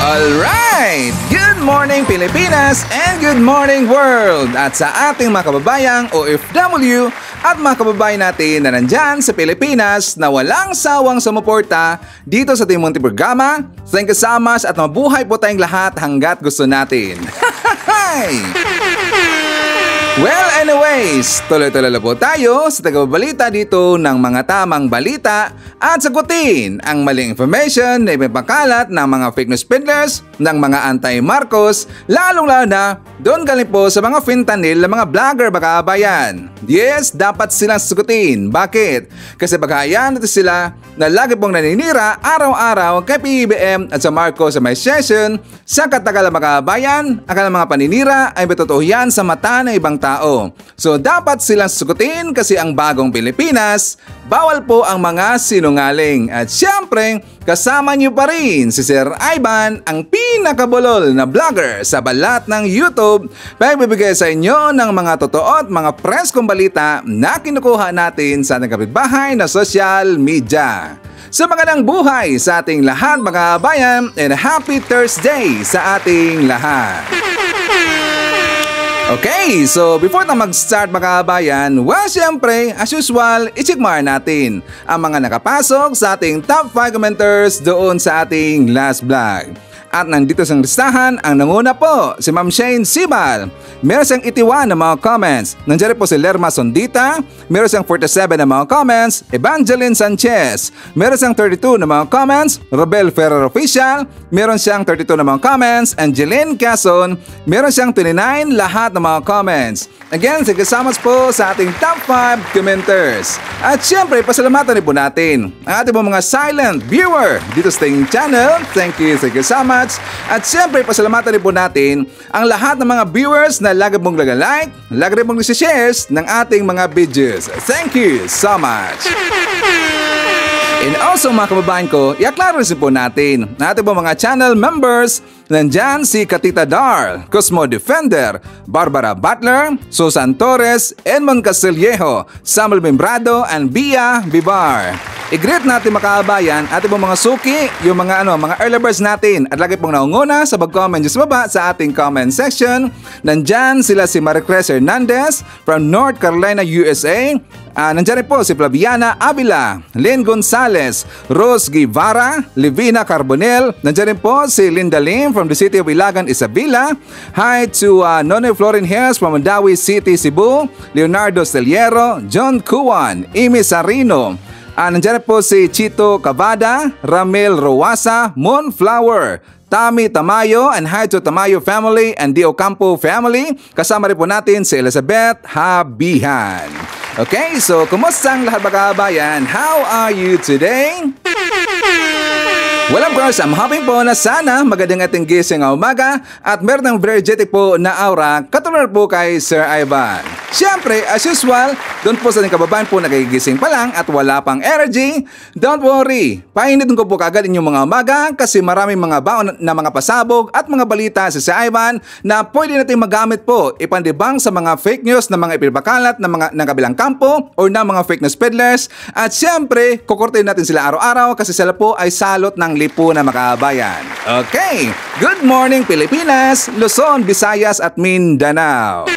Alright! Good morning Pilipinas and good morning world! At sa ating mga kababayang OFW at mga kababayan natin na nandyan sa Pilipinas na walang sawang sumuporta dito sa ating munting programa, thank you so much at mabuhay po tayong lahat hanggat gusto natin. Well, anyways, tuloy-tuloy na po tayo sa tagababalita dito ng mga tamang balita at sagutin ang maling information na ipapakalat ng mga fake news peddlers ng mga anti-Marcos, lalong-lalo na doon galing po sa mga fentanyl ng mga vlogger bakabayan. Yes, dapat silang sagutin. Bakit? Kasi bagayan natin sila na lagi pong naninira araw-araw kay PBBM at sa Marcos sa may session sa katagalan bakabayan. Ang mga paninira ay matotoo yan sa mata ng ibang tao. So dapat silang sagutin kasi ang bagong Pilipinas, bawal po ang mga sinungaling. At syempre, kasama niyo pa rin si Sir Ivan, ang pinakabulol na vlogger sa balat ng YouTube, pagbibigay sa inyo ng mga totoo at mga preskong balita na kinukuha natin sa ating kapitbahay na social media. So magandang buhay sa ating lahat mga kabayan and happy Thursday sa ating lahat. Okay, so before na mag-start mga kabayan, well, syempre, as usual, i-checkmark natin ang mga nakapasok sa ating top 5 commenters doon sa ating last vlog. At nandito sa listahan, ang nanguna po, si Ma'am Shane Sibal. Meron siyang 81 na mga comments. Nandiyan po si Lerma Sondita. Meron siyang 47 na mga comments. Evangeline Sanchez. Meron siyang 32 na mga comments. Robel Ferrer Official. Meron siyang 32 na mga comments. Angeline Quezon. Meron siyang 29 lahat ng mga comments. Again, sige so much po sa ating top 5 commenters. At syempre, pasalamatan po natin ang ating mga silent viewer dito sa ating channel. Thank you so much. At syempre, pasalamatan po natin ang lahat ng mga viewers na lagi mong like, lagi rin mong shares ng ating mga videos. Thank you so much. And also mga kababayan ko, i-aklaro rin po natin na ating mga channel members. Nandyan si Katita Dar, Cosmo Defender, Barbara Butler, Susan Torres, Edmond Castillejo, Samuel Membrado, and Bia Vivar. I-greet natin mga kababayan at mga suki, yung mga early birds natin at lagi pong naunguna sa pag-comment sa baba sa ating comment section. Nandyan sila si Maricruz Hernandez from North Carolina, USA. Nandiyan rin po si Flaviana Avila, Lynn Gonzalez, Rose Guevara, Livina Carbonel. Nandiyan rin po si Linda Lim from the city of Ilagan, Isabela. Hi to Nonay Florin Hayes from Mandawi City, Cebu. Leonardo Steliero, John Cuan, Amy Sarino. Nandiyan rin po si Chito Cavada, Ramil Roasa, Moonflower, Tami Tamayo, and hi to Tamayo family and Dio Campo family. Kasama rin po natin si Elizabeth Habihan. Okay, so kumusta ang lahat mga kabayan? How are you today? Well, of course, I'm hoping po na sana magandang ating gising ang umaga at meron ng very energetic po na aura katulad po kay Sir Ivan. Siyempre, as usual, doon po sa ating kababayan po nagigising pa lang at wala pang energy, don't worry. Painitin ko po kagad inyong mga umaga kasi maraming mga baon na mga pasabog at mga balita sa Sir Ivan na pwede natin magamit po ipandibang sa mga fake news na mga ipinapakalat ng kabilang kampo o ng mga fake news peddlers. At siyempre, kukurtin natin sila araw-araw kasi sila po ay salot ng lipunan mga kabayan. Okay, good morning Pilipinas, Luzon, Visayas at Mindanao.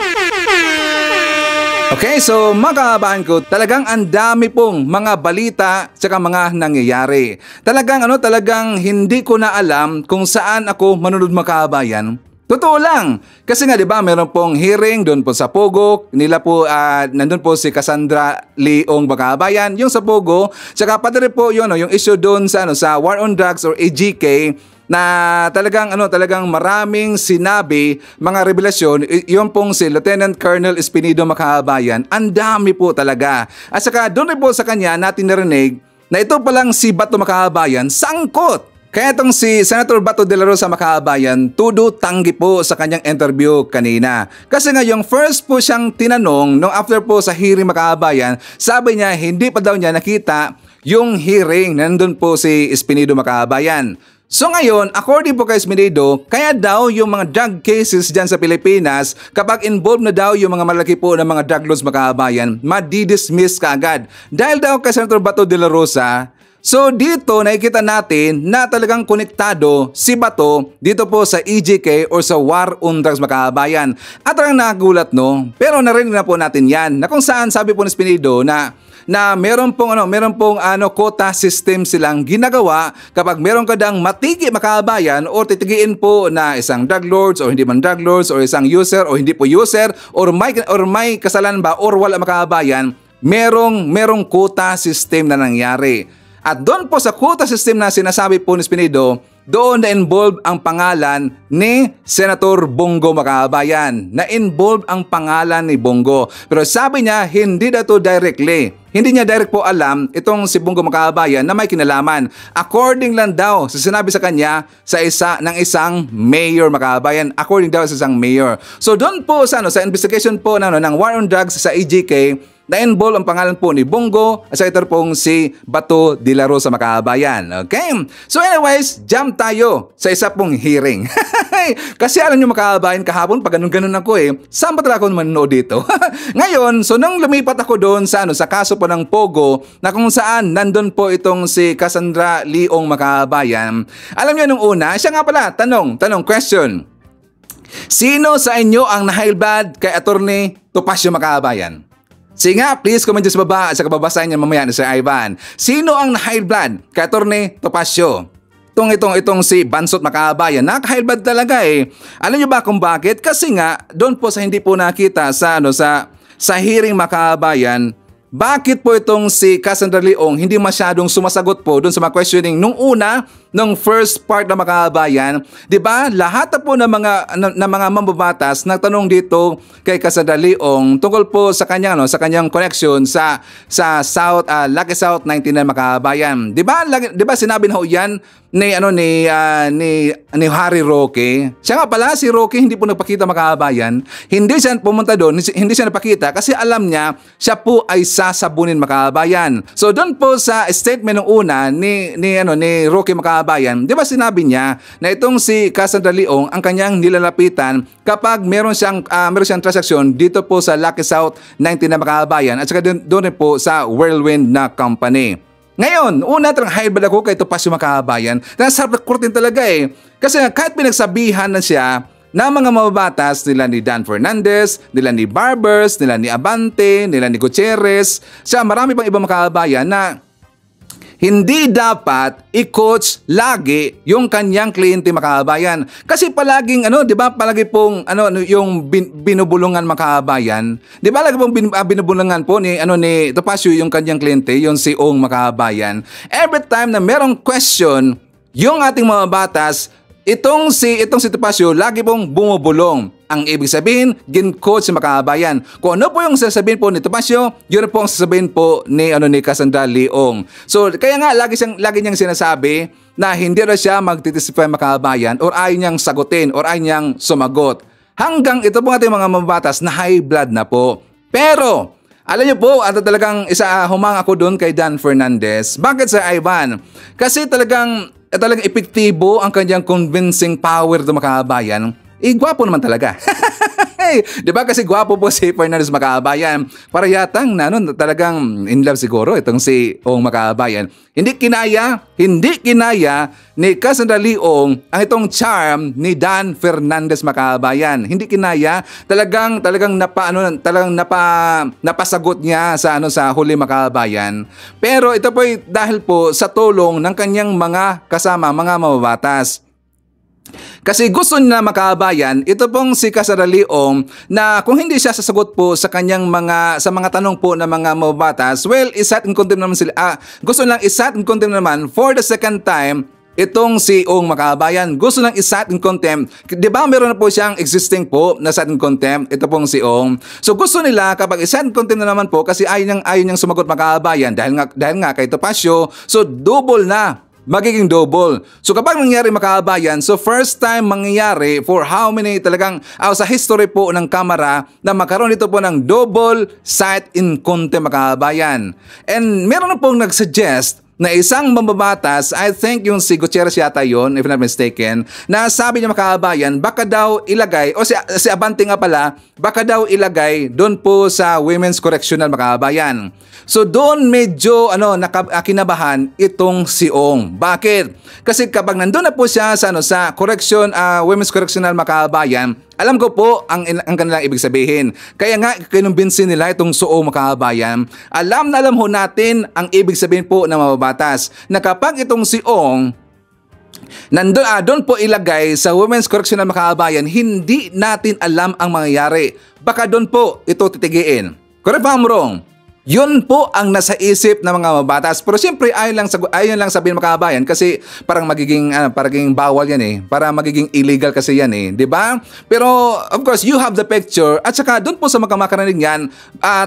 Okay, so mga kababayan ko, talagang ang dami pong mga balita at mga nangyayari. Talagang hindi ko na alam kung saan ako manunod mga kababayan. Totoo lang. Kasi nga 'di ba, meron pong hearing doon po sa Pogo. Nila po nandun po si Cassandra Leong Bakabayan, yung sa Pogo. Tsaka pati rin po yung issue doon sa sa War on Drugs or AGK na talagang maraming sinabi, mga revelasyon, yung pong si Lieutenant Colonel Espinido Makabayan. Ang dami po talaga. At saka doon rin po sa kanya natin narinig na ito palang si Bato Makabayan sangkot. Kaya itong si Senator Bato de la Rosa Makabayan, tudo tanggi po sa kanyang interview kanina. Kasi nga yung first po siyang tinanong nung after po sa hearing Makabayan, sabi niya hindi pa daw niya nakita yung hearing. Nandun po si Espinido Makabayan. So ngayon, according po kay Espinido, kaya daw yung mga drug cases dyan sa Pilipinas, kapag involved na daw yung mga malaki po ng mga drug laws Makabayan, madidismiss ka agad. Dahil daw kay Senator Bato de la Rosa, So dito nakikita natin na talagang konektado si Bato dito po sa EJK or sa War on Drugs mga kababayan. At talagang nakagulat no, pero narinig na po natin yan na kung saan sabi po ni Spinido na meron pong quota system silang ginagawa kapag meron ka dang matigi makabayan o titigiin po na isang drug lords o hindi man drug lords o isang user o hindi po user or may kasalanan ba or wala makabayan, merong quota system na nangyari. At doon po sa quota system na sinasabi po ni Spinido, doon na-involve ang pangalan ni Senator Bongo makabayan. Na-involve ang pangalan ni Bongo. Pero sabi niya, hindi na to directly. Hindi niya direct po alam itong si Bongo makabayan na may kinalaman. According lang daw sa sinabi sa kanya sa isang mayor makabayan. According daw sa isang mayor. So doon po sa investigation po ng War on Drugs sa EJK, na-involve ang pangalan po ni Bongo at sa ito pong si Bato de la Rosa makabayan. Okay? So anyways, jump tayo sa isa pong hearing. Kasi alam nyo makabayan kahapon pag ganun-ganun ako saan ba talaga ako manonood dito? Ngayon, so nung lumipat ako doon sa kaso po ng Pogo na kung saan nandun po itong si Cassandra Leong makabayan. Alam nyo nung una, siya nga pala, question. Sino sa inyo ang nahailbad kay Attorney Topacio makabayan? Sige nga, please comment dyan sa baba at sa kababasahin niya mamaya ni Sir Ivan. Sino ang na-high blood kay Attorney Topacio? Itong si Bansot makabayan, naka-high blood talaga Alam niyo ba kung bakit? Kasi nga, doon po sa hindi po nakita sa hearing makabayan, bakit po itong si Cassandra Leong hindi masyadong sumasagot po doon sa mga questioning nung una, nung first part na makabayan, 'di ba? Lahat na po ng mga mambabatas nagtanong dito kay Cassandra Leong tungkol po sa kanyang connection sa South Lucky South 99 makabayan. 'Di ba sinabi na ho 'yan ni Harry Roque. Siya nga pala si Roque hindi po nagpakita makabayan. Hindi siya pumunta doon, hindi siya napakita kasi alam niya siya po ay sasabunin makabayan. So doon po sa statement ng una ni Roque makabayan, 'di ba sinabi niya na itong si Cassandra Leong ang kanyang nilalapitan kapag meron siyang transaksyon dito po sa Lucky South 19 na makabayan at saka doon po sa Whirlwind na company. Ngayon, una talagang high blood ako kay Topacio makabayan. Sarap na kurtin talaga Kasi kahit pinagsabihan na siya na mga mababatas nila ni Dan Fernandez, nila ni Barbers, nila ni Abante, nila ni Gutierrez, siya marami pang ibang makabayan na hindi dapat i-coach lagi yung kanyang kliyente makabayan. Kasi palaging di ba? Palagi pong yung binubulungan makabayan. 'Di ba? Lagi pong binubulungan po ni Topacio yung kanyang kliyente, yung si Ong makabayan. Every time na merong question, yung ating mga batas, itong si Topacio lagi pong bumubulong. Ang ibig sabihin, gin-coach si makabayan. Kung ano po yung sasabihin po ni Topacio, yun po ang sasabihin po ni Cassandra Leong. So kaya nga lagi niyang sinasabi na hindi na siya magtitisipay makabayan or ayaw niyang sagutin or ayaw niyang sumagot. Hanggang ito po ating mga mabatas na high blood na po. Pero alam niyo po, talagang humang ako doon kay Dan Fernandez. Bakit sa Ivan? Kasi talagang epektibo ang kanyang convincing power ng makabayan. Gwapo naman talaga. Di ba kasi gwapo po si Fernandez makabayan. Para yatang talagang in love siguro itong si Ong makabayan. Hindi kinaya ni Cassandra Leong ang itong charm ni Dan Fernandez makabayan. Hindi kinaya, talagang napasagot niya sa huli makabayan. Pero ito po dahil po sa tulong ng kanyang mga kasama, mga mababatas. Kasi gusto niya makabayan, ito pong si Cassandra Leong na kung hindi siya sasagot po sa kanyang mga tanong po ng mga mababatas, well, isat in contempt naman sila. Gusto lang isat in contempt naman for the second time itong si Ong makabayan. Gusto lang isat in contempt. 'Di ba meron na po siyang existing po na sat in contempt, ito pong si Ong. So gusto nila kapag isat in contempt na naman po kasi ayaw niyang sumagot makabayan dahil nga kay Topacio, so double na. Magiging double. So kapag nangyari makabayan, so first time mangyayari for how many talagang sa history po ng Kamara na magkaroon dito po ng double site in contempt makabayan. And meron na pong nagsuggest na isang mambabatas, I think yung si Gutierrez yata yun, if not mistaken, na sabi niya mga kababayan, baka daw ilagay, o si Abante nga pala, baka daw ilagay doon po sa Women's Correctional mga kababayan. So doon medyo kinabahan itong si Ong. Bakit? Kasi kapag nandun na po siya sa Women's Correctional mga kababayan, alam ko po ang kanilang ibig sabihin. Kaya nga kinumbinsin nila itong Suong mga kababayan. Alam na alam ho natin ang ibig sabihin po ng mababatas na kapag itong si Ong doon po ilagay sa Women's Correctional mga kababayan, hindi natin alam ang mangyayari. Baka doon po ito titigiin. Correct ba, I'm wrong? Yun po ang nasa isip ng mga mabatas. Pero siyempre ayon lang sabihin mga kababayan kasi parang magiging bawal yan eh. Para magiging illegal kasi yan eh, 'di ba? Pero of course, you have the picture at saka doon po sa makarinig yan,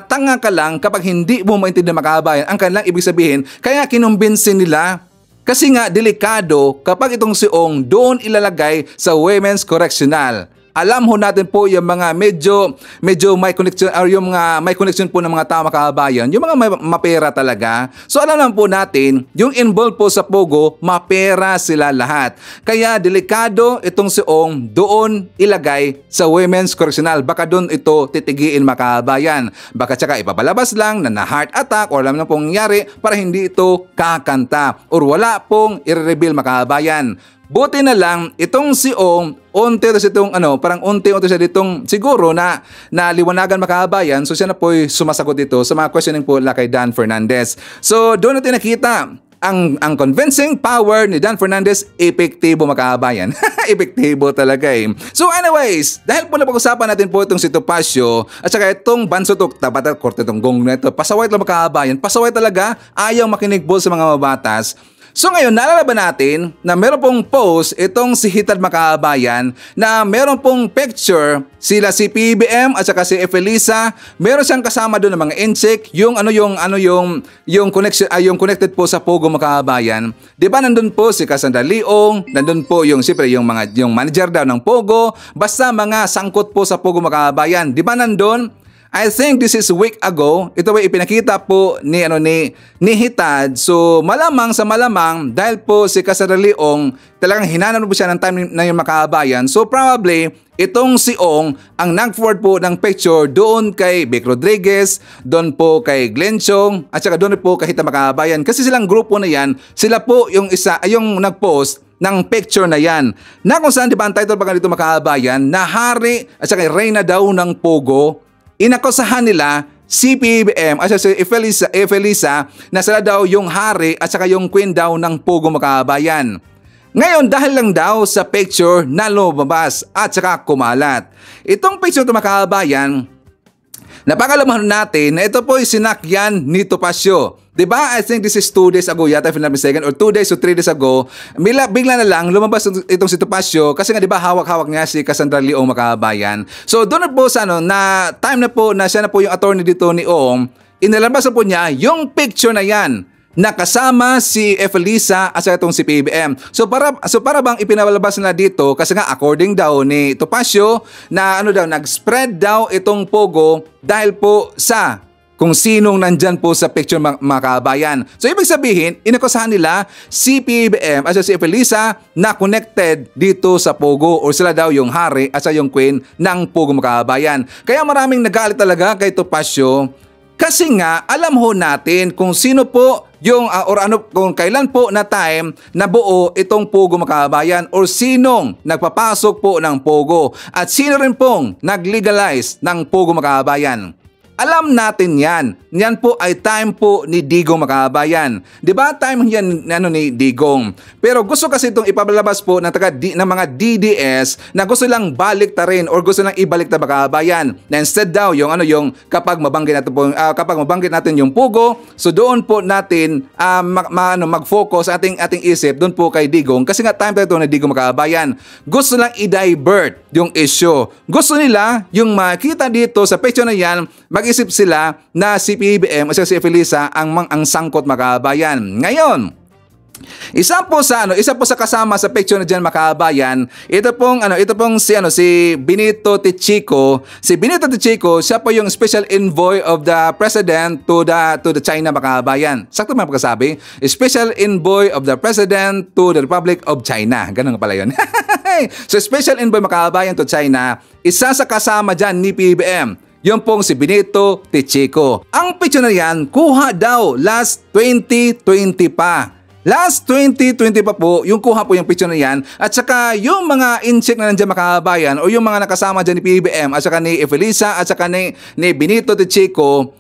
tanga ka lang kapag hindi mo maintindihan mga kababayan ang kanilang ibig sabihin. Kaya kinumbinsin nila kasi nga delikado kapag itong si Ong doon ilalagay sa Women's Correctional. Alam ho natin po yung mga medyo may connection or yung mga may connection po ng mga tao kababayan, yung mga mapera talaga. So alam naman po natin, yung involved po sa Pogo, mapera sila lahat. Kaya delikado itong si Ong doon ilagay sa Women's Correctional. Baka doon ito titigiin mga kababayan. Baka tsaka ipapalabas lang na heart attack or alam na pong nangyari para hindi ito kakanta or wala pong i-reveal mga kababayan. Buti na lang itong si Ong, unti-unti siya ditong siguro na liwanagan makabayan. So siya na po'y sumasagot dito sa mga questioning po kay Dan Fernandez. So doon natin nakita ang convincing power ni Dan Fernandez, epektibo makabayan. Epektibo talaga eh. So anyways, dahil po napag-usapan natin po itong si Topacio at saka itong Bansutok, tabatat korte itong gong na ito, pasaway talaga makabayan, pasaway talaga, ayaw makinig po sa mga mabatas. So ngayon, naalala ba natin na meron pong post itong si Hitad Makabayan na meron pong picture sila si PBM at saka si Efelisa, meron siyang kasama doon ng mga incheck, yung connection yung connected po sa Pogo Makabayan. 'Di ba nandun po si Cassandra Leong, nandun po yung manager daw ng Pogo, basta mga sangkot po sa Pogo Makabayan. 'Di ba nandun? I think this is a week ago. Ito ay ipinakita po ni Hitad. So malamang dahil po si Cassandra Leong talagang hinanap po siya ng time na yung makabayan. So probably itong si Ong ang nag-forward po ng picture doon kay Vic Rodriguez, doon po kay Glenn Chong at saka doon po kay Hitad Makabayan. Kasi silang grupo na yan, sila po yung nag-post ng picture na yan. Na kung saan, di ba ang title pa dito makabayan, na hari at saka reyna daw ng Pogo. Inakusahan nila si PBM at si Efelisa na sila daw yung hari at saka yung queen daw ng Pogo Makabayan. Ngayon dahil lang daw sa picture na lumabas at saka kumalat. Itong picture ng Makabayan, napakalaman natin na ito po ay sinakyan ni Topacio. Diba? I think this is 2 days ago yata, if I'm not mistaken, or 2 days or 3 days ago, bigla na lang lumabas itong si Topacio kasi nga diba hawak-hawak niya si Cassandra Leong Makabayan. So doon na po sa na time na po na siya na po yung attorney dito ni Ong, inilabas na po niya yung picture na yan na kasama si Efelisa at saka itong si PBM. So para bang ipinalabas na dito kasi nga according daw ni Topacio na nag-spread daw itong Pogo dahil po sa kung sinong nandyan po sa picture mga kabayan. So ibig sabihin, inakusahan nila si PBM at si Efelisa na connected dito sa Pogo or sila daw yung hari at sa yung queen ng Pogo mga kabayan. Kaya maraming nagalit talaga kay Topacio kasi nga alam ho natin kung sino po yung kung kailan po na time na buo itong Pogo Makabayan or sinong nagpapasok po ng Pogo at sino rin pong nag-legalize ng Pogo Makabayan. Alam natin yan. Yan po ay time po ni Digong Makabayan. 'Di ba? Time yan ni Digong. Pero gusto kasi itong ipalabas po ng mga DDS na gusto lang baliktarin or gusto lang ibalik na Makabayan. Na instead daw yung kapag mabanggit natin yung Pogo, so doon po natin mag-focus ating isip doon po kay Digong kasi nga time ito ni Digong Makabayan. Gusto lang i-divert yung issue. Gusto nila yung makita dito sa picture na yan, mag-isip sila na si PBM o si Efelisa ang sangkot Makabayan. Ngayon, Isa po sa kasama sa picture na diyan makabayan, ito pong si Benito Tichico. Si Benito Tichico, siya po yung special envoy of the president to the China makabayan. Sakto ba pagkasabi? Special envoy of the president to the Republic of China. Ganun pala 'yon. So special envoy makabayan to China, isa sa kasama diyan ni PBBM. Yung pong si Benito Tichico. Ang picture na yan, kuha daw last 2020 pa. Last 2020 pa po, yung kuha po yung picture na yan. At saka yung mga in-check na nandiyan makabayan o yung mga nakasama dyan ni PBBM at saka ni Efelisa at saka ni Benito Tichico,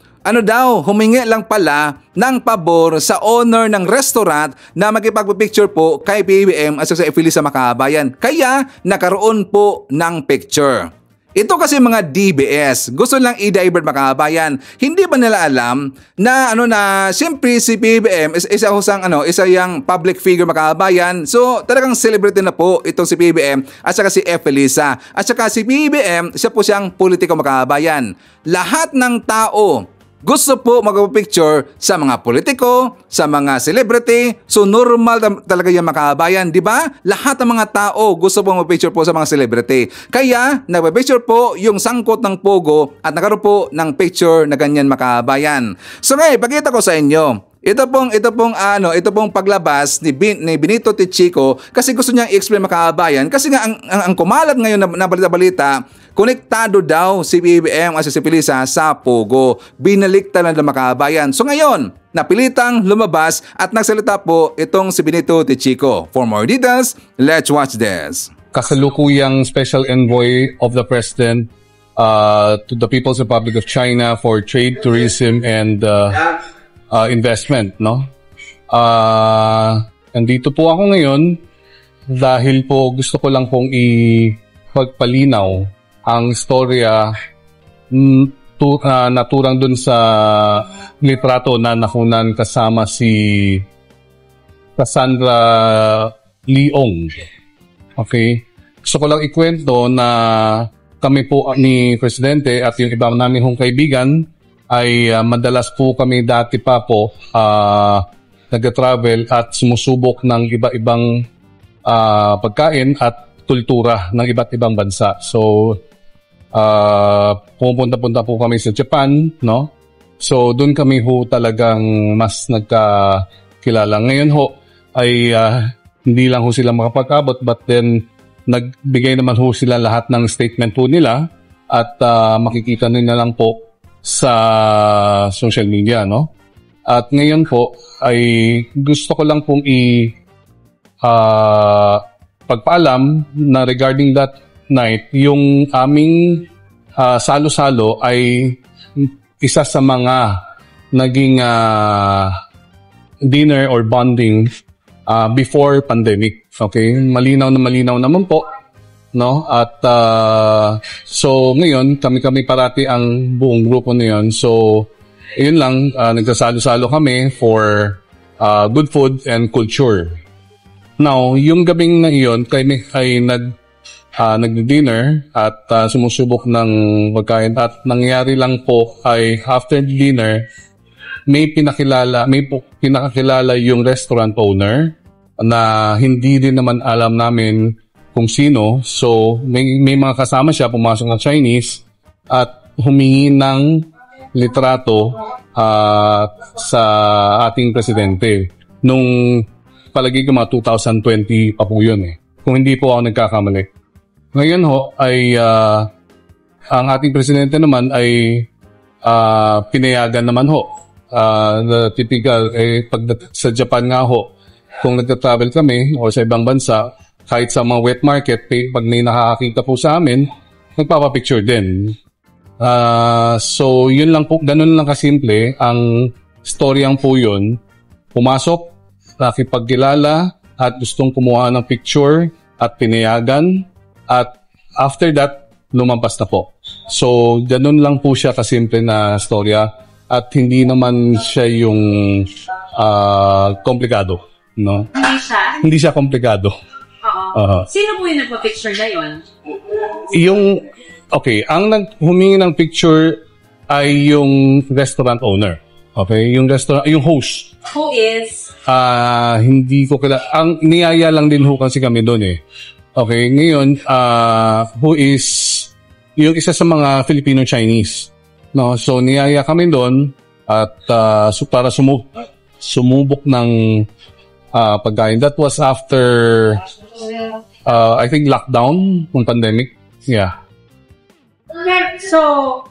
humingi lang pala ng pabor sa owner ng restaurant na magipagpipicture po kay PBBM at saka sa Efelisa makabayan. Kaya nakaroon po ng picture. Ito kasi mga DBS, gusto lang i-divert makabayan. Hindi ba nila alam na siyempre si PBBM isa yung public figure makabayan. So talagang celebrity na po itong si PBBM at saka si Efelisa. At saka si PBBM, siya po siyang politiko makabayan. Lahat ng tao gusto po magpapicture sa mga politiko, sa mga celebrity. So normal talaga yung makabayan, di ba? Lahat ng mga tao gusto po magpicture po sa mga celebrity. Kaya nagpapicture po yung sangkot ng pogo at nagkaroon po ng picture na ganyan makabayan. So ngayon, pakita ko sa inyo. Ito pong paglabas ni Benito Tichico kasi gusto niyang i-explain makabayan kasi nga ang kumalat ngayon na balita-balita, konektado daw si PBBM at si Efelisa sa Pogo. Binalikta lang ng makabayan. So ngayon, napilitang lumabas at nagsalita po itong si Benito Tichico. For more details, let's watch this. Kasalukuyang Special Envoy of the President to the People's Republic of China for Trade, Tourism, and Investment, no? Nandito po ako ngayon dahil po gusto ko lang pong ipagpalinaw ang storya naturang dun sa litrato na nakunan kasama si Cassandra Leong. Okay? Gusto ko lang ikwento na kami po ni Presidente at yung iba namin hong kaibigan ay madalas po kami dati pa po nag-travel at sumusubok ng iba-ibang pagkain at kultura ng iba't ibang bansa. So, pumunta-punta po kami sa Japan, no? So, doon kami ho talagang mas nagkakilala. Ngayon ho, ay hindi lang ho sila makapag-abot but then nagbigay naman ho sila lahat ng statement po nila at makikita nila lang po sa social media, no? At ngayon po ay gusto ko lang pong pagpaalam na regarding that night, yung aming salo-salo ay isa sa mga naging dinner or bonding before pandemic. Okay? Malinaw naman po, no? At so ngayon kami parati ang buong grupo na yun. So yun lang, nagsasalo-salo kami for good food and culture. Now, yung gabing na iyon kami ay nag-dinner at sumusubok ng pagkain at nangyari lang po ay after dinner may pinakakilala yung restaurant owner na hindi din naman alam namin kung sino. So, may mga kasama siya, pumasok ng Chinese at humingi ng litrato sa ating presidente. Nung palagi ko mga 2020 pa po yun eh. Kung hindi po ako nagkakamali. Ngayon ho, ay ang ating presidente naman ay pinayagan naman ho. The typical, pag sa Japan nga ho, kung nagta-travel kami o sa ibang bansa, kahit sa mga wet market, pag may nakakakita po sa amin, nagpapapicture din. So, yun lang po, ganun lang kasimple. Ang storyang po yun, pumasok, nakipagkilala, at gustong kumuha ng picture, at pinayagan, at after that, lumampas na po. So, ganun lang po siya kasimple na storya, at hindi naman siya yung komplikado. No? Hindi siya komplikado. Oo. Sino po yung nagpa-picture na yun? Okay, ang humingi ng picture ay yung restaurant owner. Okay, yung restaurant, yung host. Who is? Hindi ko kilala. Ang niyaya lang din ho kasi kami doon eh. Okay, ngayon, who is yung isa sa mga Filipino-Chinese. No, so niyaya kami doon at para sumubok ng pagkain. That was after I think lockdown ng pandemic. Yeah. So,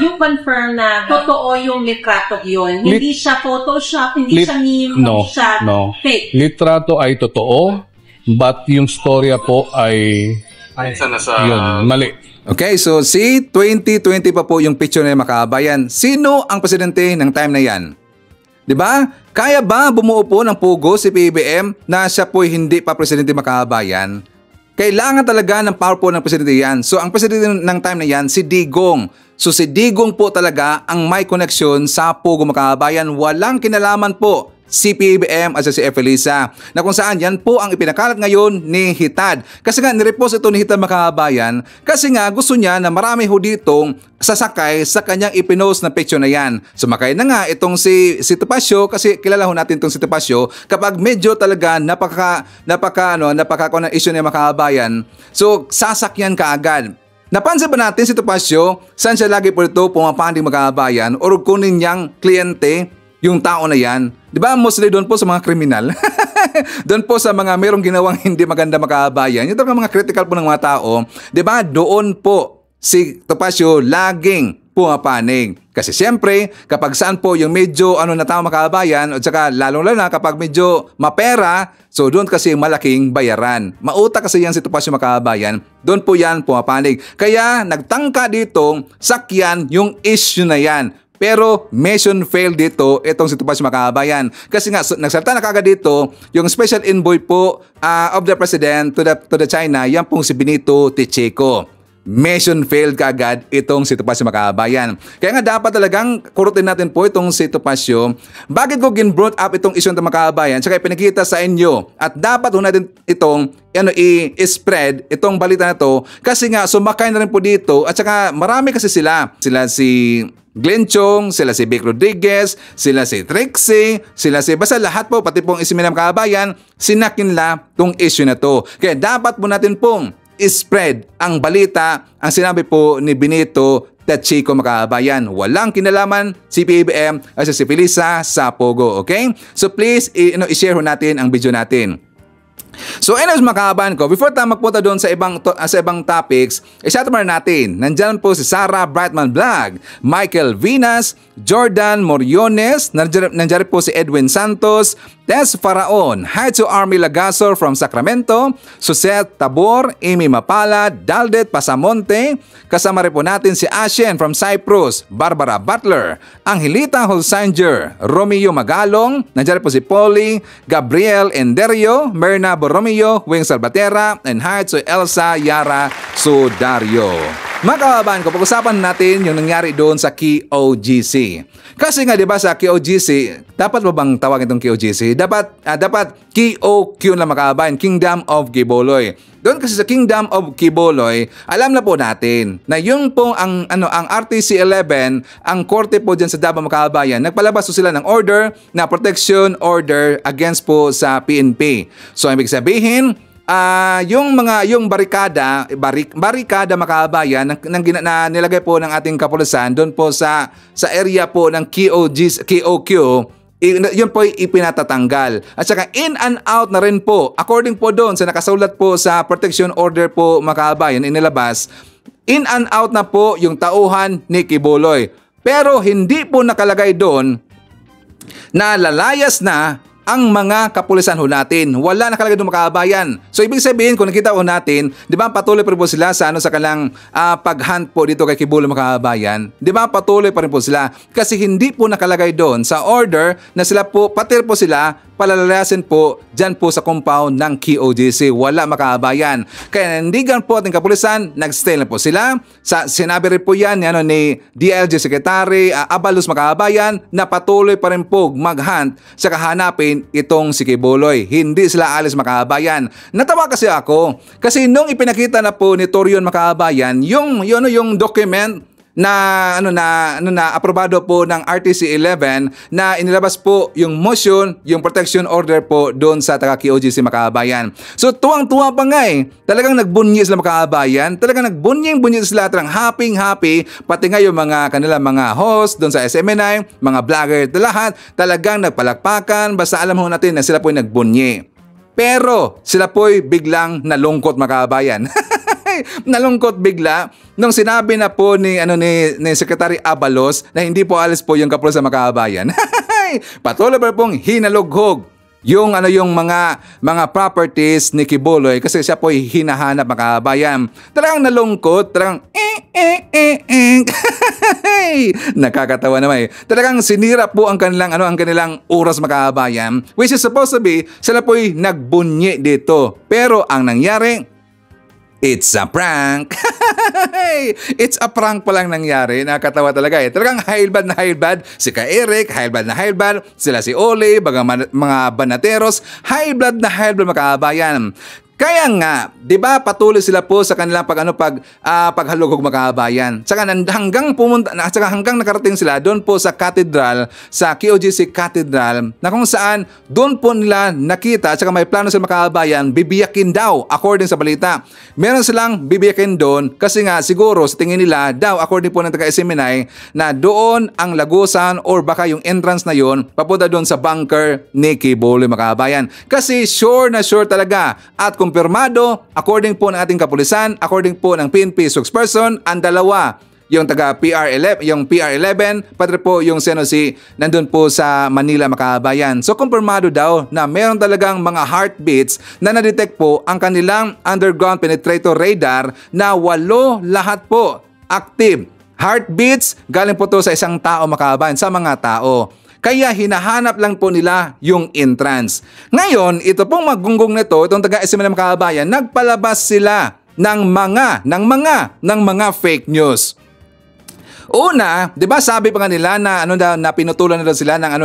you confirm na totoo yung litrato yun. Hindi siya Photoshop, hindi siya meme, hindi siya fake. Litrato ay totoo, but yung storya po ay yun, mali. Okay, so si 2020 pa po yung picture na makabayan. Sino ang presidente ng time na yan? 'Di ba? Kaya ba bumuo po ng pugo si PBBM na siya po hindi pa presidente makabayan? Kailangan talaga ng power po ng presidente yan. So ang presidente ng time na yan, si Digong. So si Digong po talaga ang may koneksyon sa Pugo Makabayan. Walang kinalaman po si PBBM at si Efelisa. Na kung saan yan po ang ipinakalat ngayon ni Hitad. Kasi nga nirepost ito ni Hitad Makabayan kasi nga gusto niya na marami ho ditong sasakay sa kanyang ipinost na picture na yan. Sumakay na nga itong si Topacio kasi kilala ho natin itong si Topacio kapag medyo talaga napaka ng issue ni Makabayan. So sasakyan ka agad. Napansin ba natin si Topacio saan siya lagi po ito pumapanding Makabayan o kunin niyang kliyente yung tao na yan? Di ba mostly doon po sa mga kriminal? Doon po sa mga merong ginawang hindi maganda Makabayan. Yung talaga mga critical po ng mga tao. Di ba doon po si Topacio laging pumapanig. Kasi siyempre, kapag saan po yung medyo na tao Makabayan at saka lalong na kapag medyo mapera, so doon kasi malaking bayaran. Mautak kasi yan si Topacio Makabayan, doon po yan pumapanig. Kaya nagtangka dito, sakyan yung issue na yan. Pero mission failed dito itong si Topacio Makabayan. Kasi nga nagsalita na kagad dito yung special envoy po of the president to the China, yan pong si Benito Ticheco. Mission failed kagad itong si Topacio Makabayan. Kaya nga dapat talagang kurutin natin po itong si Topacio. Bakit ko gin-brought up itong issue ng Makabayan? Tsaka ipinakita sa inyo. At dapat ho natin itong i-spread itong balita na to. Kasi nga sumakay na rin po dito. At saka marami kasi sila. Sila si Glenn Chong, sila si Vic Rodriguez, sila si Trixie, basta lahat po, pati pong Isiminam Kabayan, sinakinla tong issue na to. Kaya dapat po natin pong spread ang balita, ang sinabi po ni Benito Ticheco Makabayan. Walang kinalaman si PBBM at si Felisa sa Pogo, okay? So please, i-share ho natin ang video natin. So anyways mga kahabayan ko, before tayo magpunta doon sa ibang topics, i-shout out natin. Nandyan po si Sarah Brightman Vlog, Michael Vinas, Jordan Moriones, nandyan po si Edwin Santos, Tess Faraon, Haitsu Army Lagasor from Sacramento, Susette Tabor, Amy Mapala, Daldet Pasamonte, kasama rin po natin si Ashen from Cyprus, Barbara Butler, Angelita Holsanger, Romeo Magalong, nandyan po si Polly, Gabriel Enderio, Merna Borromeo, Wing Salvatera, and Haitsu Elsa Yara Sudario. Mga kababayan ko, pag-usapan natin yung nangyari doon sa KOGC. Kasi nga 'di ba sa KOGC, dapat ba bang tawagin itong KOGC? Dapat KOQ na mga kababayan, Kingdom of Quiboloy. Doon kasi sa Kingdom of Quiboloy, alam na po natin na yung po ang RTC 11, ang korte po diyan sa Davao mga kababayan, nagpalabas po sila ng order na protection order against po sa PNP. So ibig sabihin, yung barikada makabayan na nilagay po ng ating kapulisan doon po sa area po ng KOQ, yun po ipinatatanggal. At saka in and out na rin po, according po doon sa nakasulat po sa protection order po makabayan inilabas, in and out na po yung tauhan ni Quiboloy. Pero hindi po nakalagay doon na lalayas na ang mga kapulisan ho natin. Wala nakalagay doon makabayan. So ibig sabihin, kung nakita ho natin, di ba patuloy pa rin po sila sa kanilang pag-hunt po dito kay Quiboloy makabayan. Di ba patuloy pa rin po sila. Kasi hindi po nakalagay doon sa order na sila po, pati po sila, palalayasin po dyan po sa compound ng KOGC. Wala makabayan. Kaya nandigan po ating kapulisan, nag-stay na po sila. Sinabi rin po yan ni DLG Secretary Abalos makabayan na patuloy pa rin po mag-hunt sa kahanapin itong si Quiboloy. Hindi sila alis makabayan. Natawa kasi ako kasi nung ipinakita na po ni Torion makabayan yung document na aprobado po ng RTC 11 na inilabas po yung motion, yung protection order po doon sa taga KOJC mga kababayan. So tuwang-tuwa pa nga talagang nagbunyi sila mga kababayan, talagang nagbunying-bunyi sila, talagang happy, pati nga yung mga kanila mga host doon sa SMNI, mga vlogger, lahat talagang nagpalakpakan, basta alam mo natin na sila po nagbunyi. Pero sila po'y biglang nalungkot mga kababayan. Nalungkot bigla nung sinabi na po ni Secretary Abalos na hindi po alis po yung kapulisan mga kababayan. Patuloy pa pong hinalughog yung mga properties ni Quiboloy kasi siya po hinahanap mga kababayan. Talagang nalungkot, talagang nakakatawa naman Talagang sinira po ang kanilang oras mga kababayan, which is supposed to be sila po nagbunyi dito. Pero ang nangyari, it's a prank. It's a prank pa lang nangyari. Nakakatawa talaga Talagang hailbad na hailbad. Si Ka Eric, hailbad na hailbad. Sila si Ole, mga banateros, hailbad na hailbad mga kababayan. Kaya nga, 'di ba, patuloy sila po sa kanilang paghalugog mga kababayan. Saka hanggang nakarating sila doon po sa cathedral, sa KOJC Cathedral, na kung saan doon po nila nakita, saka may plano sa mga kababayan, bibiyakin daw according sa balita. Meron silang bibiyakin doon kasi nga siguro sa tingin nila daw, according po ng taga-SMNI, na doon ang lagusan or baka yung entrance na yon papunta doon sa bunker ni Quiboloy mga kababayan. Kasi sure na sure talaga at kumpirmado, according po ng ating kapulisan, according po ng PNP spokesperson, ang dalawa, yung taga PR11, pati po yung si nandun po sa Manila mga kababayan. So kumpirmado daw na meron talagang mga heartbeats na na-detect po ang kanilang underground penetrator radar na 8 lahat po active. Heartbeats galing po to sa isang tao mga kababayan, sa mga tao. Kaya hinahanap lang po nila yung entrance. Ngayon, ito pong maggunggong nito, itong taga-SMNI mga kababayan, nagpalabas sila ng mga fake news. Una, 'di ba sabi pa nga nila na na pinutulan na daw sila ng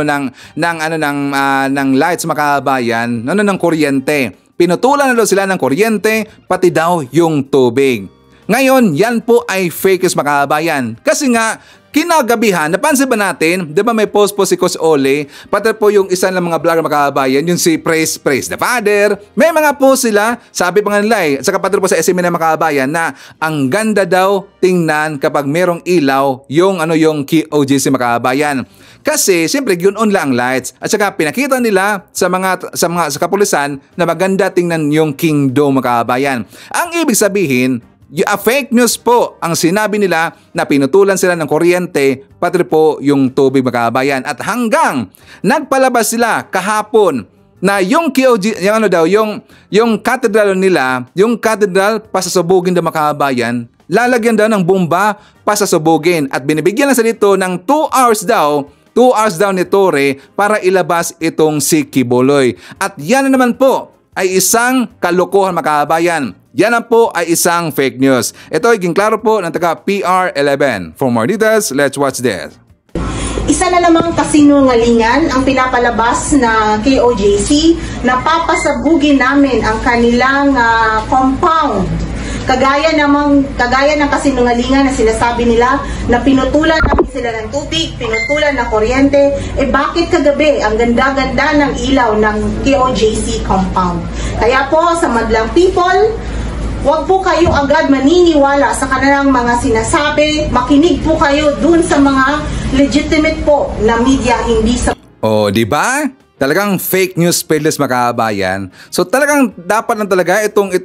lights mga kababayan, ng kuryente. Pinutulan na daw sila ng kuryente, pati daw yung tubig. Ngayon, yan po ay fake news mga kababayan. Kasi nga, kinagabihan, napansin ba natin, di ba may post po si Coach Ole, pati po yung isa ng mga vlogger mga kababayan, yung si Praise the Father, may mga post sila, sabi pa nga nila saka pati po sa SMNI mga kababayan na ang ganda daw tingnan kapag merong ilaw yung KOJC mga kababayan. Kasi siyempre yun lang ang lights at saka pinakita nila sa kapulisan na maganda tingnan yung Kingdom mga kababayan. Ang ibig sabihin, fake news po ang sinabi nila na pinutulan sila ng kuryente pati po yung tubig mga kababayan. At hanggang nagpalabas sila kahapon na yung KOJ, yung cathedral nila, yung cathedral pasasubugin daw mga kababayan, lalagyan daw ng bomba pasasubugin at binibigyan na sa dito ng 2 hours daw ni Torre para ilabas itong si Quiboloy. At yan naman po ay isang kalokohan mga kababayan. Yan po ay isang fake news. Ito ay klaro po ng taga PR11. For more details, let's watch this. Isa na namang kasinungalingan ang pinapalabas na KOJC na papasabugin namin ang kanilang compound. Kagaya ng kasinungalingan na sinasabi nila na pinutulan namin sila ng tubig, pinutulan ng kuryente, bakit kagabi ang ganda-ganda ng ilaw ng KOJC compound? Kaya po sa madlang people, huwag po kayo agad maniniwala sa kanilang mga sinasabi, makinig po kayo dun sa mga legitimate po na media, hindi sa... Oh, di ba? Talagang fake news spreaders mga kababayan. So talagang dapat lang talaga itong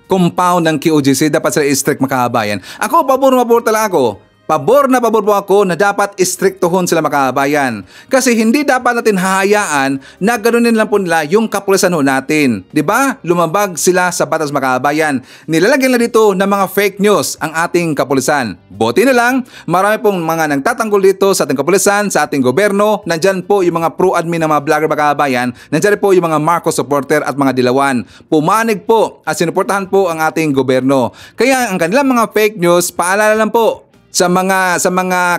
compound ng KOJC dapat sila i-strict mga kababayan. Ako pabor talaga ako. Pabor na pabor po ako na dapat istriktohon sila mga kababayan. Kasi hindi dapat natin hahayaan na ganunin lang po nila yung kapulisan natin. Diba? Lumabag sila sa batas mga kababayan. Nilalagyan na dito ng mga fake news ang ating kapulisan. Buti na lang, marami pong mga nagtatanggol dito sa ating kapulisan, sa ating gobyerno. Nandyan po yung mga pro-admin ng mga vlogger mga kababayan. Nandyan po yung mga Marcos supporter at mga dilawan. Pumanig po at sinuportahan po ang ating gobyerno. Kaya ang kanilang mga fake news, paalala lang po sa mga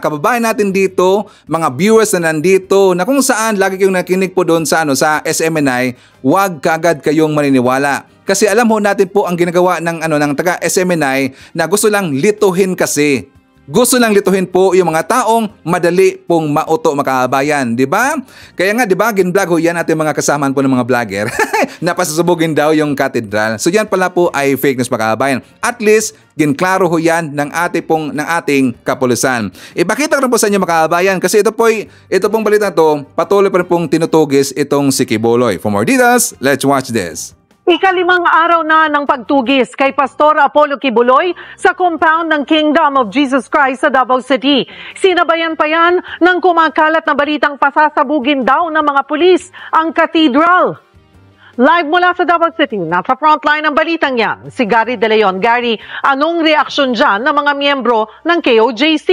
kababayan natin dito, mga viewers na nandito, na kung saan lagi kayong nakinig po doon sa SMNI, huwag kaagad kayong maniniwala. Kasi alam ho natin po ang ginagawa ng taga SMNI na gusto lang lituhin kasi. gusto lang lituhin po yung mga taong madali pong mauto mga kabayan, di ba? Kaya nga, di ba, ginvlog ho yan ating mga kasamahan po ng mga vlogger. Napasasubugin daw yung katedral. So yan pala po ay fake news mga kabayan. At least, ginklaro ho yan ng ating kapulisan. Ipakita ko rin po sa inyo mga kabayan kasi ito pong balita to, patuloy pa rin pong tinutugis itong si Kibuloy. For more details, let's watch this. Ika-5 araw na ng pagtugis kay Pastor Apollo Kibuloy sa compound ng Kingdom of Jesus Christ sa Davao City. Sinabayan pa yan ng kumakalat na balitang pasasabugin daw ng mga pulis ang cathedral. Live mula sa Davao City, nasa frontline ng balitang yan, si Gary De Leon. Gary, anong reaksyon dyan ng mga miyembro ng KOJC?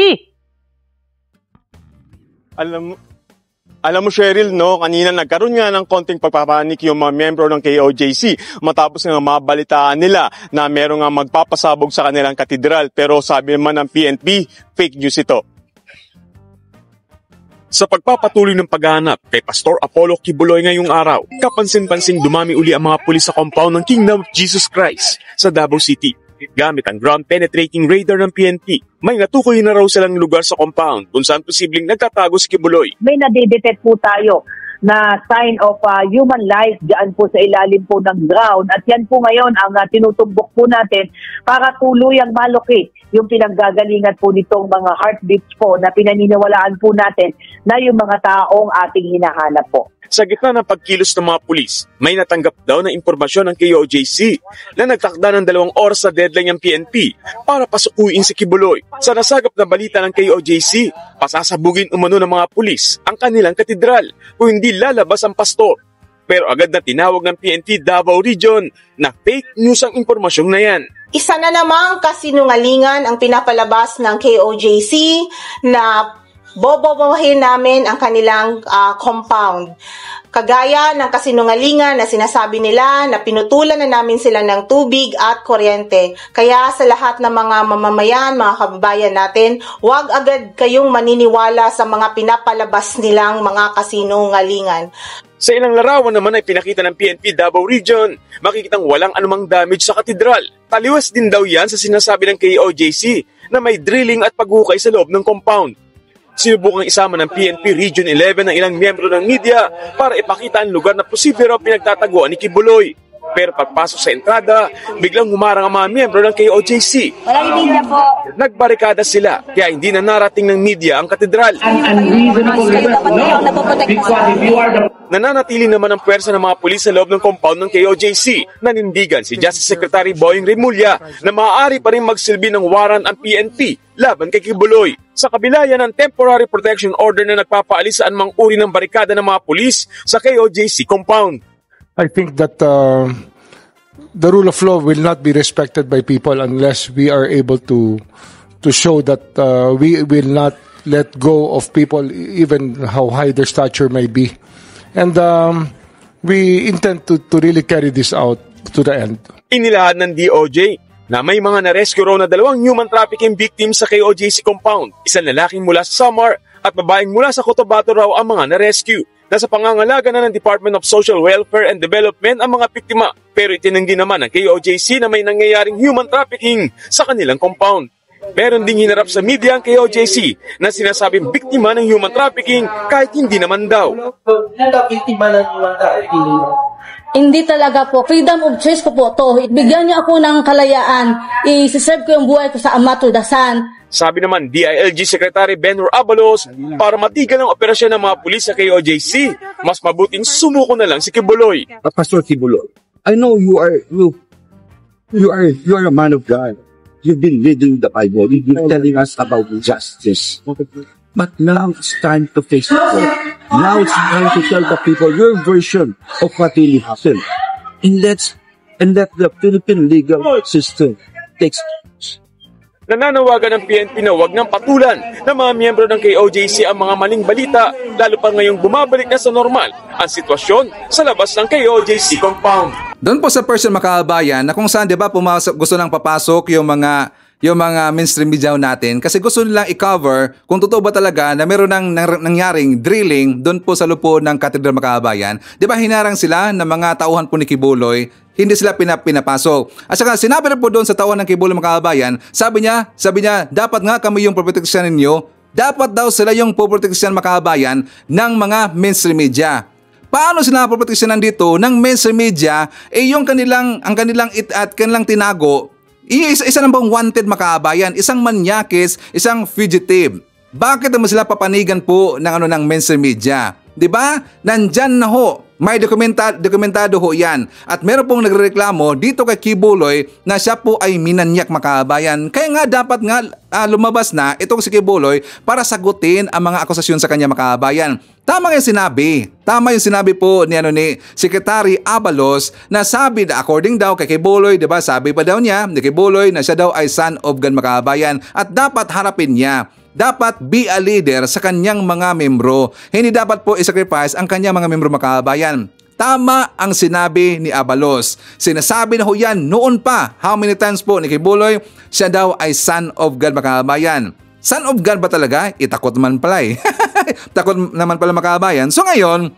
Alam mo, Cheryl, no, kanina nagkaroon nga ng konting pagpapanik yung mga miyembro ng KOJC matapos nga mabalitaan nila na meron nga magpapasabog sa kanilang katedral. Pero sabi naman ng PNP, fake news ito. Sa pagpapatuloy ng paghahanap kay Pastor Apollo Kibuloy ngayong araw, kapansin-pansing dumami uli ang mga pulis sa compound ng Kingdom of Jesus Christ sa Davao City. Gamit ang ground-penetrating radar ng PNP, may natukoy na raw silang lugar sa compound kung saan posibleng nagtatago si Kibuloy. May nadedetect po tayo na sign of human life dyan po sa ilalim po ng ground. At yan po ngayon ang tinutumbok po natin para tuluyang malocate yung pinanggagalingan po nitong mga heartbeats po na pinaniniwalaan po natin na yung mga taong ating hinahanap po. Sa gitna ng pagkilos ng mga pulis, may natanggap daw na impormasyon ng KOJC na nagtakda ng 2 oras sa deadline ng PNP para pasukuin si Kibuloy. Sa nasagap na balita ng KOJC, pasasabugin umano ng mga pulis ang kanilang katedral kung hindi lalabas ang pastor. Pero agad na tinawag ng PNP Davao Region na fake news ang impormasyong na yan. Isa na namang kasinungalingan ang pinapalabas ng KOJC na bobobohin namin ang kanilang compound. Kagaya ng kasinungalingan na sinasabi nila na pinutulan na namin sila ng tubig at kuryente. Kaya sa lahat ng mga mamamayan, mga kababayan natin, huwag agad kayong maniniwala sa mga pinapalabas nilang mga kasinungalingan. Sa ilang larawan naman ay pinakita ng PNP Davao Region, makikitang walang anumang damage sa katedral. Taliwas din daw yan sa sinasabi ng KOJC na may drilling at paghukay sa loob ng compound. Sinubukang isama ng PNP Region 11 ng ilang miyembro ng media para ipakita ang lugar na posible raw pinagtataguan ni Kibuloy. Pero pagpasok sa entrada, biglang humarang ang mga miyembro ng KOJC. Walang media po. Nagbarikada sila, kaya hindi na narating ng media ang katedral. Nananatili naman ang pwersa ng mga pulis sa loob ng compound ng KOJC. Nanindigan si Justice Secretary Boying Remulla na maaari pa rin magsilbi ng warrant ang PNP laban kay Kibuloy. Sa kabila yan ng temporary protection order na nagpapaalis sa anumang uri ng barikada ng mga pulis sa KOJC compound. I think that the rule of law will not be respected by people unless we are able to show that we will not let go of people even how high their stature may be. And we intend to really carry this out to the end. Inilahad ng DOJ na may mga na-rescue raw na 2 human trafficking victims sa KOJC compound. Isang lalaking mula sa Samar at babaeng mula sa Cotabato raw ang mga na-rescue. Nasa pangangalaga na ng Department of Social Welfare and Development ang mga biktima. Pero itinanggi naman ng KOJC na may nangyayaring human trafficking sa kanilang compound. Meron ding hinarap sa media ang KOJC na sinasabing biktima ng human trafficking kahit hindi naman daw. Hindi talaga po. Freedom of choice ko po to. Bigyan niyo ako ng kalayaan. I-serve ko yung buhay ko sa Ama to the Son. Sabi naman DILG Secretary Benhur Abalos, para matigil ang operasyon ng mga pulis sa KOJC, mas mabuting sumuko na lang si Kibuloy. Pastor Kibuloy, I know you are a man of God. You've been reading the Bible. You've been telling us about justice. But now it's time to face the truth. Now it's time to tell the people your version of what really happened. And let the Philippine legal system take. Nananawagan ng PNP na huwag nang patulan ng mga miyembro ng KOJC ang mga maling balita, lalo pa ngayong bumabalik na sa normal ang sitwasyon sa labas ng KOJC compound. Doon po sa person makabayan na kung saan 'di ba gusto nang papasok yung mga mainstream media natin kasi gusto nilang i-cover kung totoo ba talaga na meron nangyaring drilling doon po sa lupo ng Katedral Makabayan. 'Di ba hinarang sila ng mga tauhan po ni Kibuloy hindi sila pinapasok. At saka sinabi rin po doon sa tauhan ng Kibuloy mga kababayan, sabi niya, dapat nga kami yung proteksyon ninyo, dapat daw sila yung poproteksyon mga kababayan ng mga mainstream media. Paano sila poproteksyonan dito ng mainstream media? Yung ang kanilang tinago, isa na bang wanted mga kababayan, isang manyakis, isang fugitive. Bakit naman sila papanigan po ng mainstream media? 'Di ba? Nandyan na ho. May dokumentado ho 'yan. At meron pong nagrereklamo dito kay Kibuloy na siya po ay minanyak mga kababayan. Kaya nga dapat nga lumabas na itong si Kibuloy para sagutin ang mga akusasyon sa kanya mga kababayan. Tama yung sinabi po ni Secretary Abalos na sabi na according daw kay Kibuloy, 'di ba? Sabi pa daw niya ni Kibuloy na siya daw ay son of God mga kababayan at dapat harapin niya. Dapat be a leader sa kanyang mga membro. Hindi dapat po i-sacrifice ang kanyang mga membro mga kababayan. Tama ang sinabi ni Abalos. Sinasabi na ho yan noon pa. How many times po ni Kibuloy, siya daw ay son of God mga kababayan. Son of God ba talaga? Takot naman pala Takot naman pala mga kababayan. So ngayon,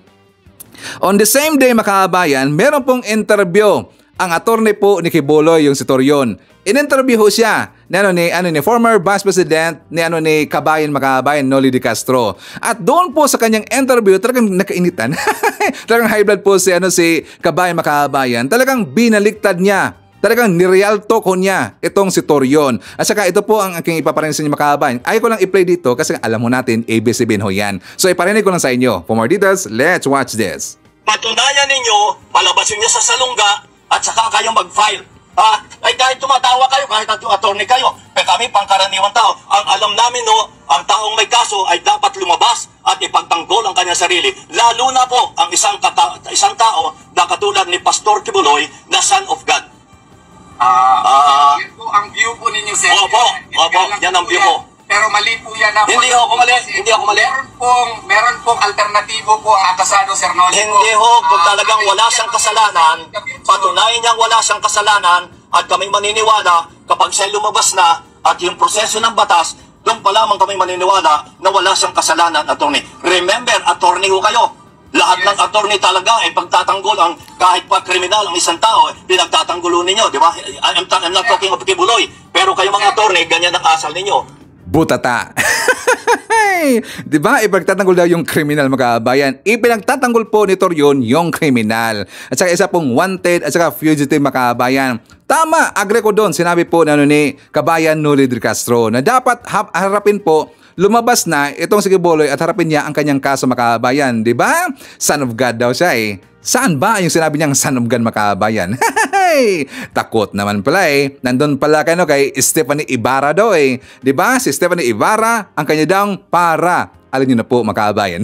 on the same day mga kababayan, meron pong interview ang attorney po ni Kibuloy, yung si Torion. In-interview ho siya ni former Vice President ni Kabayan Makabayan, Noli De Castro. At doon po sa kanyang interview, talagang nakainitan. Talagang high blood po si Kabayan Makabayan. Talagang binaliktad niya. Talagang nireal talk niya itong si Torion. At saka ito po ang aking ipaparinig sa inyo mga kababayan. Ayaw ko lang i-play dito kasi alam mo natin, ABCBN ho yan. So iparinig ko lang sa inyo. For more details, let's watch this. Patunayan ninyo, palabasin niyo sa salungga at saka kayo mag-file. Ay kahit tumatawa kayo, kahit attorney kayo, pero kami pangkaraniwan tao, ang alam namin ang taong may kaso ay dapat lumabas at ipagtanggol ang kanyang sarili. Lalo na po ang isang tao na katulad ni Pastor Kibuloy na son of God. Yan po ang view po ninyo, sir. Opo, yan ang view ko. Pero mali po yan. Hindi ako mali. Meron pong alternatibo po ang akasado, Sir Noli. Hindi kung talagang wala siyang kasalanan, patunayan niyang wala siyang kasalanan at kami maniniwala kapag siya lumabas na at yung proseso ng batas, doon pa lamang kami maniniwala na wala siyang kasalanan, attorney. Remember, attorney ho kayo. Lahat ng attorney talaga ay pagtatanggol ang kahit pa kriminal ang isang tao, pinagtatanggulo ninyo, di ba? I'm not talking of Kibuloy, pero kayo mga attorney, ganyan ang asal ninyo. Butata. Diba? Ipagtatanggol daw yung kriminal mga kababayan. Ipinagtatanggol po ni Torion yung kriminal. At saka isa pong wanted at saka fugitive mga kababayan. Tama, agree ko doon. Sinabi po ni Kabayan Noli De Castro na dapat harapin po, lumabas na itong si Kibuloy at harapin niya ang kanyang kaso mga kababayan. Diba? Son of God daw siya Saan ba yung sinabi niyang son of God mga kababayan? Takot naman pala Nandun pala kay Stephanie Ibarra daw Diba? Si Stephanie Ibarra, ang kanya daw para. Alam niyo na po mga kababayan.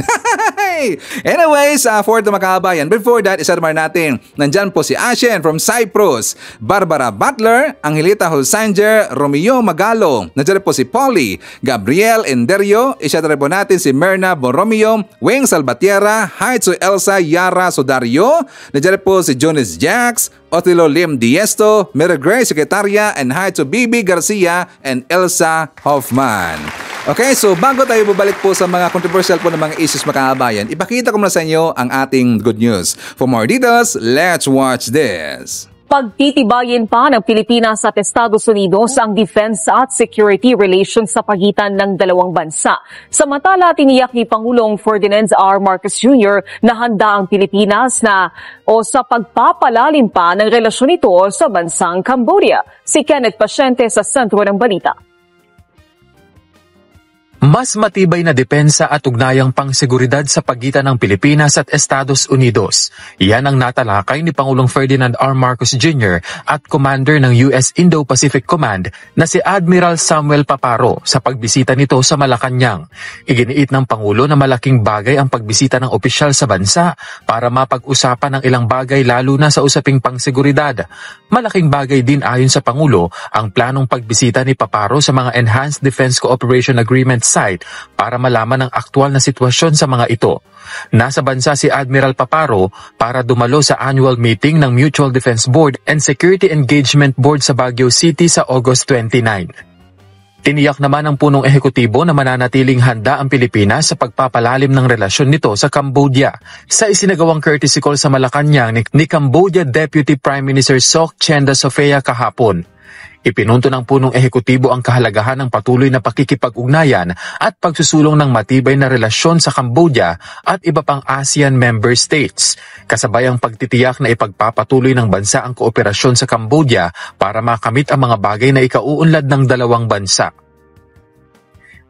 Anyways, for the mga kababayan, before that, isa naman natin, nandyan po si Ashen from Cyprus, Barbara Butler, Angelita Hulsanger, Romeo Magalo, nandyan po si Polly, Gabriel Enderio, isa rin po natin si Merna Borromeo, Wing Salvatierra, hi to Elsa Yara Sodario, nandyan po si Jonas Jax, Otilo Lim Diesto, Mary Grace Secretaria, and hi to Bibi Garcia and Elsa Hoffman. Okay, so bago tayo bubalik po sa mga controversial po ng mga issues mga kababayan, ipakita ko muna sa inyo ang ating good news. For more details, let's watch this. Pagtitibayin pa ng Pilipinas at Estados Unidos ang defense at security relations sa pagitan ng dalawang bansa. Samantala, tiniyak ni Pangulong Ferdinand R. Marcos Jr. na handa ang Pilipinas sa pagpapalalim pa ng relasyon nito sa bansang Cambodia. Si Kenneth Pasyente sa sentro ng balita. Mas matibay na depensa at ugnayang pangseguridad sa pagitan ng Pilipinas at Estados Unidos. Yan ang natalakay ni Pangulong Ferdinand R. Marcos Jr. at Commander ng US Indo-Pacific Command na si Admiral Samuel Paparo sa pagbisita nito sa Malacanang. Iginiit ng Pangulo na malaking bagay ang pagbisita ng opisyal sa bansa para mapag-usapan ng ilang bagay lalo na sa usaping pangseguridad. Malaking bagay din ayon sa Pangulo ang planong pagbisita ni Paparo sa mga Enhanced Defense Cooperation Agreement site para malaman ang aktual na sitwasyon sa mga ito. Nasa bansa si Admiral Paparo para dumalo sa annual meeting ng Mutual Defense Board and Security Engagement Board sa Baguio City sa August 29. Tiniyak naman ng punong ehekutibo na mananatiling handa ang Pilipinas sa pagpapalalim ng relasyon nito sa Cambodia. Sa isinagawang courtesy call sa Malacanang ni Cambodia Deputy Prime Minister Sok Chenda Sopheya kahapon. Ipinunto ng punong ehekutibo ang kahalagahan ng patuloy na pakikipag-ugnayan at pagsusulong ng matibay na relasyon sa Cambodia at iba pang ASEAN member states, kasabay ang pagtitiyak na ipagpapatuloy ng bansa ang kooperasyon sa Cambodia para makamit ang mga bagay na ikauunlad ng dalawang bansa.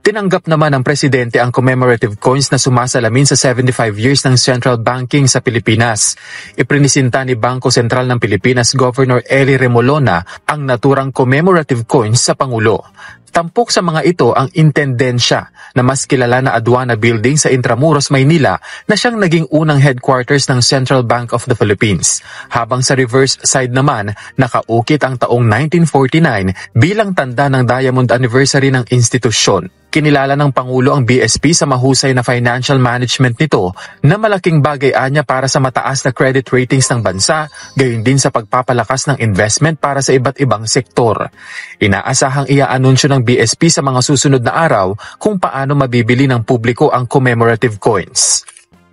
Tinanggap naman ng presidente ang commemorative coins na sumasalamin sa 75 years ng central banking sa Pilipinas. Iprinisinta ni Bangko Sentral ng Pilipinas Governor Eli Remolona ang naturang commemorative coins sa Pangulo. Tampok sa mga ito ang intendensya na mas kilala na Aduana Building sa Intramuros, Maynila na siyang naging unang headquarters ng Central Bank of the Philippines. Habang sa reverse side naman, nakaukit ang taong 1949 bilang tanda ng Diamond Anniversary ng institusyon. Kinilala ng Pangulo ang BSP sa mahusay na financial management nito na malaking bagay anya para sa mataas na credit ratings ng bansa, gayon din sa pagpapalakas ng investment para sa iba't ibang sektor. Inaasahang iaanunsyo ng BSP sa mga susunod na araw kung paano mabibili ng publiko ang commemorative coins.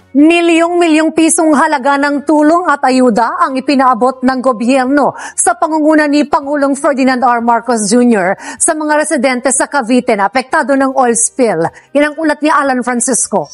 Milyong-milyong pisong halaga ng tulong at ayuda ang ipinaabot ng gobyerno sa pangunguna ni Pangulong Ferdinand R. Marcos Jr. sa mga residente sa Cavite na apektado ng oil spill. Yan ang ulat ni Alan Francisco.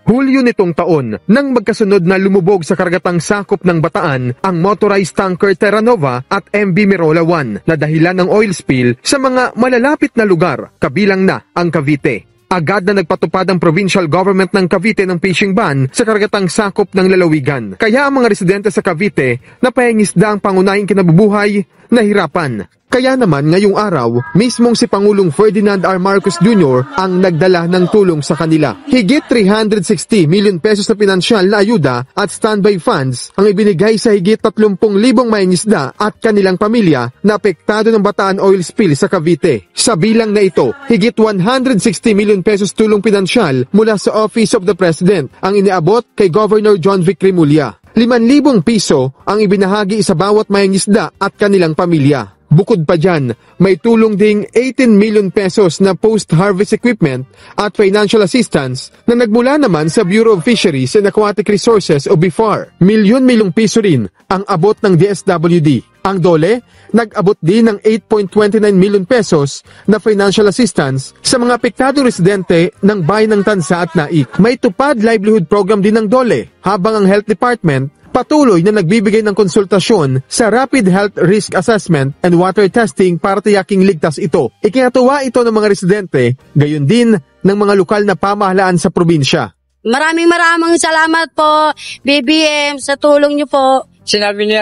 Hulyo nitong taon, nang magkasunod na lumubog sa karagatang sakop ng Bataan ang motorized tanker Terra Nova at MV Merola 1 na dahilan ng oil spill sa mga malalapit na lugar, kabilang na ang Cavite. Agad na nagpatupad ang provincial government ng Cavite ng fishing ban sa karagatang sakop ng lalawigan. Kaya ang mga residente sa Cavite na pahingisda ang pangunahing kinabubuhay, nahirapan. Kaya naman ngayong araw, mismong si Pangulong Ferdinand R. Marcos Jr. ang nagdala ng tulong sa kanila. Higit 360 million pesos na pinansyal na ayuda at standby funds ang ibinigay sa higit 30,000 mangingisda at kanilang pamilya na apektado ng Bataan oil spill sa Cavite. Sa bilang na ito, higit 160 million pesos tulong pinansyal mula sa Office of the President ang iniabot kay Governor John Vic Remulla. 5,000 piso ang ibinahagi sa bawat mangingisda at kanilang pamilya. Bukod pa dyan, may tulong ding 18 million pesos na post-harvest equipment at financial assistance na nagmula naman sa Bureau of Fisheries and Aquatic Resources o BIFAR. Milyon-milyong piso rin ang abot ng DSWD. Ang DOLE, nag-abot din ng 8.29 million pesos na financial assistance sa mga apektadong residente ng bayan ng Tansa at Naik. May tupad livelihood program din ng DOLE, habang ang Health Department patuloy na nagbibigay ng konsultasyon sa Rapid Health Risk Assessment and Water Testing para tiyaking ligtas ito. Ikinatuwa ito ng mga residente, gayon din ng mga lokal na pamahalaan sa probinsya. Maraming salamat po, BBM, sa tulong niyo po. Sinabi ni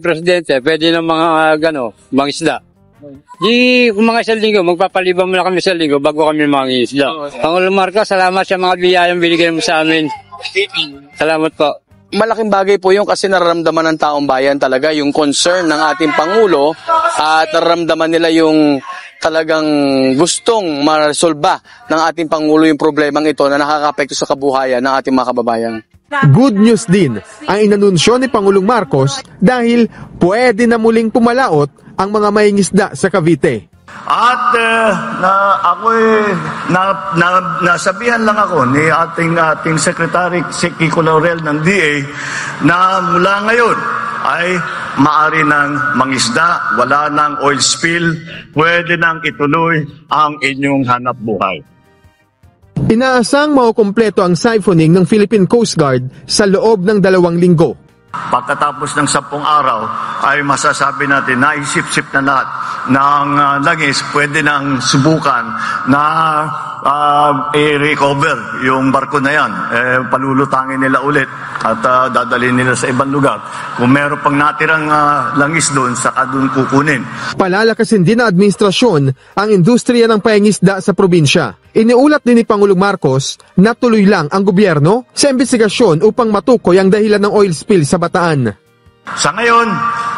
Presidente, pwede ng mga isda. Kung mga isang linggo, magpapalibang muna kami sa linggo bago kami mga isda. Pangulong Marcos, salamat sa mga biyayang binigay mo sa amin. Salamat po. Malaking bagay po yung kasi nararamdaman ng taong bayan talaga yung concern ng ating Pangulo at nararamdaman nila yung talagang gustong maresolba ng ating Pangulo yung problemang ito na nakaka-apekto sa kabuhayan ng ating mga kababayan. Good news din ang inanunsyo ni Pangulong Marcos dahil pwede na muling pumalaot ang mga mangingisda sa Cavite. At nasabihan lang ako ni ating Secretary Kiko Laurel ng DA na mula ngayon ay maari ng mangisda, wala ng oil spill, pwede nang ituloy ang inyong hanap buhay. Inaasang makukumpleto ang siphoning ng Philippine Coast Guard sa loob ng 2 linggo. Pagkatapos ng 10 araw ay masasabi natin na isip-sip na lahat ng langis, pwede nang subukan na i-recover yung barko na yan. Palulutangin nila ulit at dadalhin nila sa ibang lugar. Kung meron pang natirang langis doon, saka doon kukunin. Palalakasin din ng administrasyon ang industriya ng paingisda sa probinsya. Iniulat din ni Pangulong Marcos na tuloy lang ang gobyerno sa investigasyon upang matukoy ang dahilan ng oil spill sa Bataan. Sa ngayon,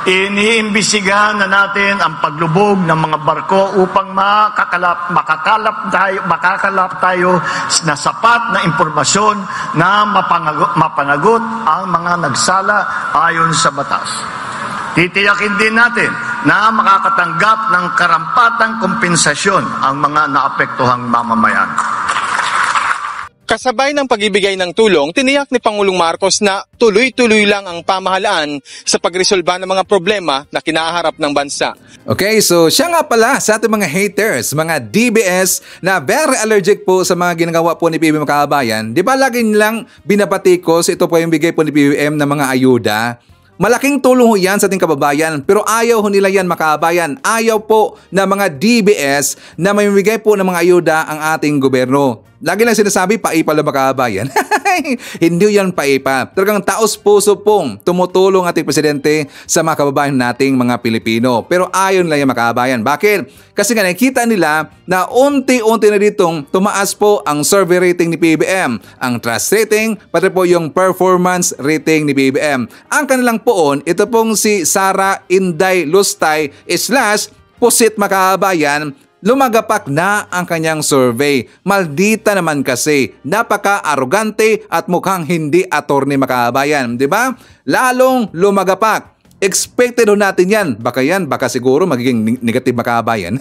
iniimbisigahan na natin ang paglubog ng mga barko upang makakalap tayo na sapat na impormasyon na mapanagot ang mga nagsala ayon sa batas. Titiyakin din natin na makakatanggap ng karampatang kompensasyon ang mga naapektuhang mamamayan. Kasabay ng pagbibigay ng tulong, tiniyak ni Pangulong Marcos na tuloy-tuloy lang ang pamahalaan sa pagresolba ng mga problema na kinaharap ng bansa. Okay, so siya nga pala sa ating mga haters, mga DBS na very allergic po sa mga ginagawa po ni PBBM Makabayan. Di ba lagi nilang binabatikos, ito po yung bigay po ni PBBM ng mga ayuda. Malaking tulong ho yan sa ating kababayan, pero ayaw ho nila yan makabayan. Ayaw po na mga DBS na may bigay po ng mga ayuda ang ating gobyerno. Lagi lang sinasabi, paipa lang makabayan. Hindi yan paipa. Talagang taos-puso pong tumutulong ating presidente sa mga kababayan nating mga Pilipino. Pero ayaw nila yan makabayan. Bakit? Kasi nga nakikita nila na unti-unti na ditong tumaas po ang survey rating ni PBBM, ang trust rating, pati po yung performance rating ni PBBM. Ang kanilang poon, ito pong si Sara Inday Lustay / Pusit Makabayan, lumagapak na ang kanyang survey. Maldita naman kasi, napaka-arrogante at mukhang hindi attorney Makabayan, di ba? Lalong lumagapak. Expected ho natin yan. Baka siguro magiging negative Makabayan.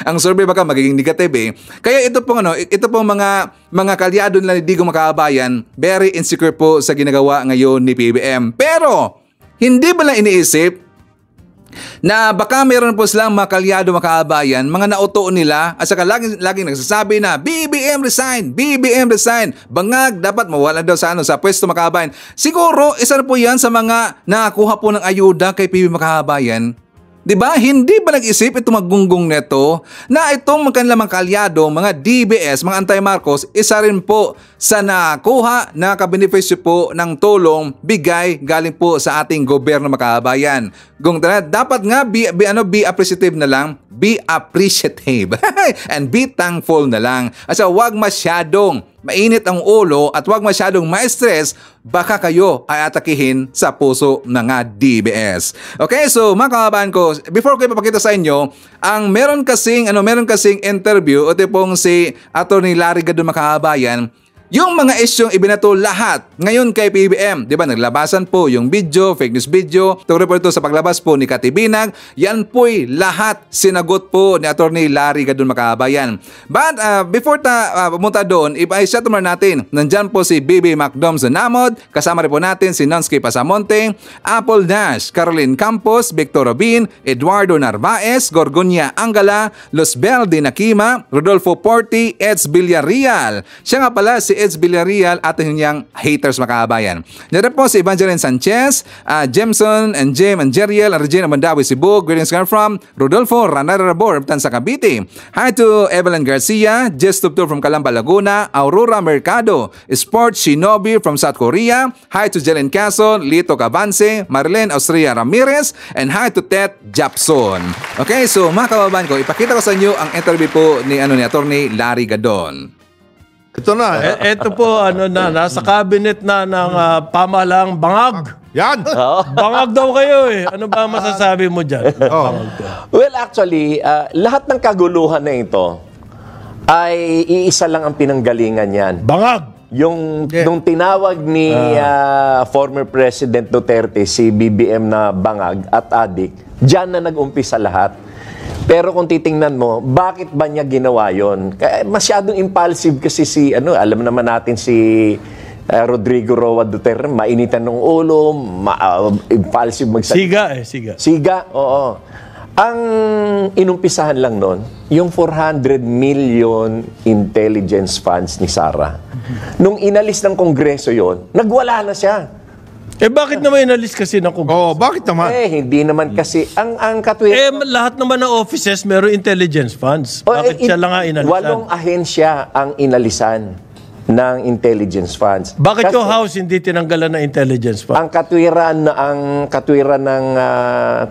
Ang survey baka magiging negative eh. Kaya ito pong mga kalyado nila ni Digong Makabayan, very insecure po sa ginagawa ngayon ni PBBM. Pero hindi ba lang iniisip na baka meron po silang mga kalyado Makabayan, mga nauto nila at saka laging nagsasabi na BBM resign, BBM resign, bangag dapat mawala daw sa pwesto Makabayan. Siguro isa na po yan sa mga nakakuha po ng ayuda kay PBBM Makabayan. Diba? Hindi ba nag-isip itong magunggong neto na itong kanilang kalyado, mga DBS, mga anti-Marcos, isa rin po sa nakuha na kabenepisyo po ng tulong bigay galing po sa ating gobyerno Makabayan. Dapat nga be appreciative na lang, be appreciative and be thankful na lang. At wag masyadong mainit ang ulo at wag masyadong ma-stress, baka kayo ay atakihin sa puso ng DBS. Okay, so mga kababayan ko, before ko ipapakita sa inyo, ang meron kasing interview o tipong si Attorney Larry Gadon Makabayan, yung mga isyong ibinato lahat ngayon kay PBBM, di ba? Naglabasan po yung video, fake news video, tungkol po ito sa paglabas po ni Katibinag. Yan po'y lahat sinagot po ni Attorney Larry Gadon Makabayan. But before pumunta doon, i-shut natin. Nandyan po si BB Macdom Zanamod, kasama rin po natin si Nonsky Pasamonte, Apple Dash, Caroline Campos, Victor Robin, Eduardo Narvaez, Gorgonia Angala, Luzbel Dinakima, Rodolfo Porti, Eds Villarreal. Siya nga pala si Eds Villarreal at yung haters Makabayan. Diyan po si Evangeline Sanchez, Jemson and Jem and Jeriel and Regina Mandawi Cebu. Greetings from Rodolfo Ranarabor sa Cavite. Hi to Evelyn Garcia, Jess Tuptur from Calamba, Laguna, Aurora Mercado, Sport Shinobi from South Korea. Hi to Jelen Caso, Lito Cabanse, Marlene Austria Ramirez, and hi to Tet Japson. Okay, so mga kababayan ko, ipakita ko sa inyo ang interview po ni Attorney Larry Gadon. Ito na, ito po nasa cabinet na ng pamahalaang bangag. Yan! Bangag daw kayo eh. Ano ba masasabi mo dyan? Well, actually, lahat ng kaguluhan na ito ay iisa lang ang pinanggalingan yan. Bangag! Nung tinawag ni former President Duterte si BBM na bangag at adik, dyan na nag-umpisa lahat. Pero kung titingnan mo, bakit ba niya ginawa yon? Masyadong impulsive kasi alam naman natin si Rodrigo Roa Duterte, mainitan ng ulo, impulsive magsalita. Siga, oo. Ang inumpisahan lang nun, yung 400 million intelligence funds ni Sara. Nung inalis ng Kongreso yon, nagwala na siya. Bakit naman inalis kasi ng Kongreso? Bakit naman? Hindi naman kasi. Ang katwiran... lahat naman ng offices meron intelligence funds. Bakit siya lang inalisan? 8 ahensya ang inalisan ng intelligence funds. Bakit yung House hindi tinanggalan ng intelligence funds? Ang katwiran ng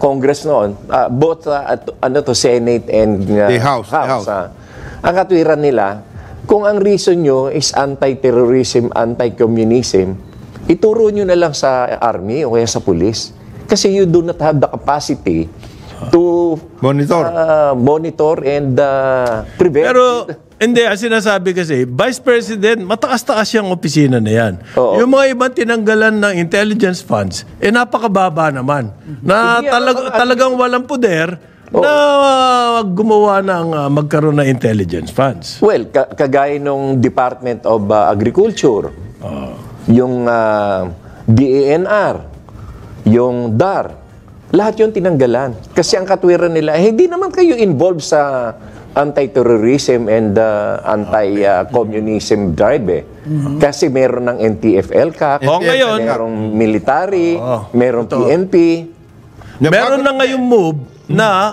Congress noon, both Senate and the House. Ang katwiran nila, kung ang reason nyo is anti-terrorism, anti-communism, ituro nyo na lang sa army o kaya sa police. Kasi you do not have the capacity to monitor and prevent. Hindi, ang sinasabi kasi, Vice President, mataas-taas yung opisina na yan. Yung mga ibang tinanggalan ng intelligence funds, napakababa naman. Na talagang walang poder na gumawa ng magkaroon ng intelligence funds. Well, kagaya nung Department of Agriculture, yung DANR, yung DAR, lahat yung tinanggalan. Kasi ang katwiran nila, hindi naman kayo involved sa anti-terrorism and anti-communism drive Kasi meron ng NTF-ELCAC, merong military, merong PNP. Meron na ngayong move na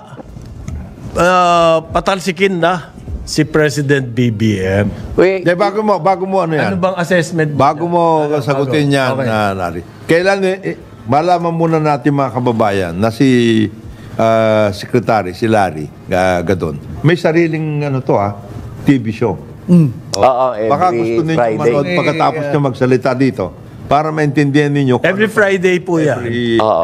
patalsikin na si President BBM. Wait, bago mo ano yan? Ano bang assessment? Bago mo sagutin yan, Nari. Kailan malaman muna natin mga kababayan na si Secretary, si Larry Gadon, may sariling TV show. Baka gusto ninyo manood pagkatapos niya magsalita dito para maintindihan ninyo. Every Friday po yan.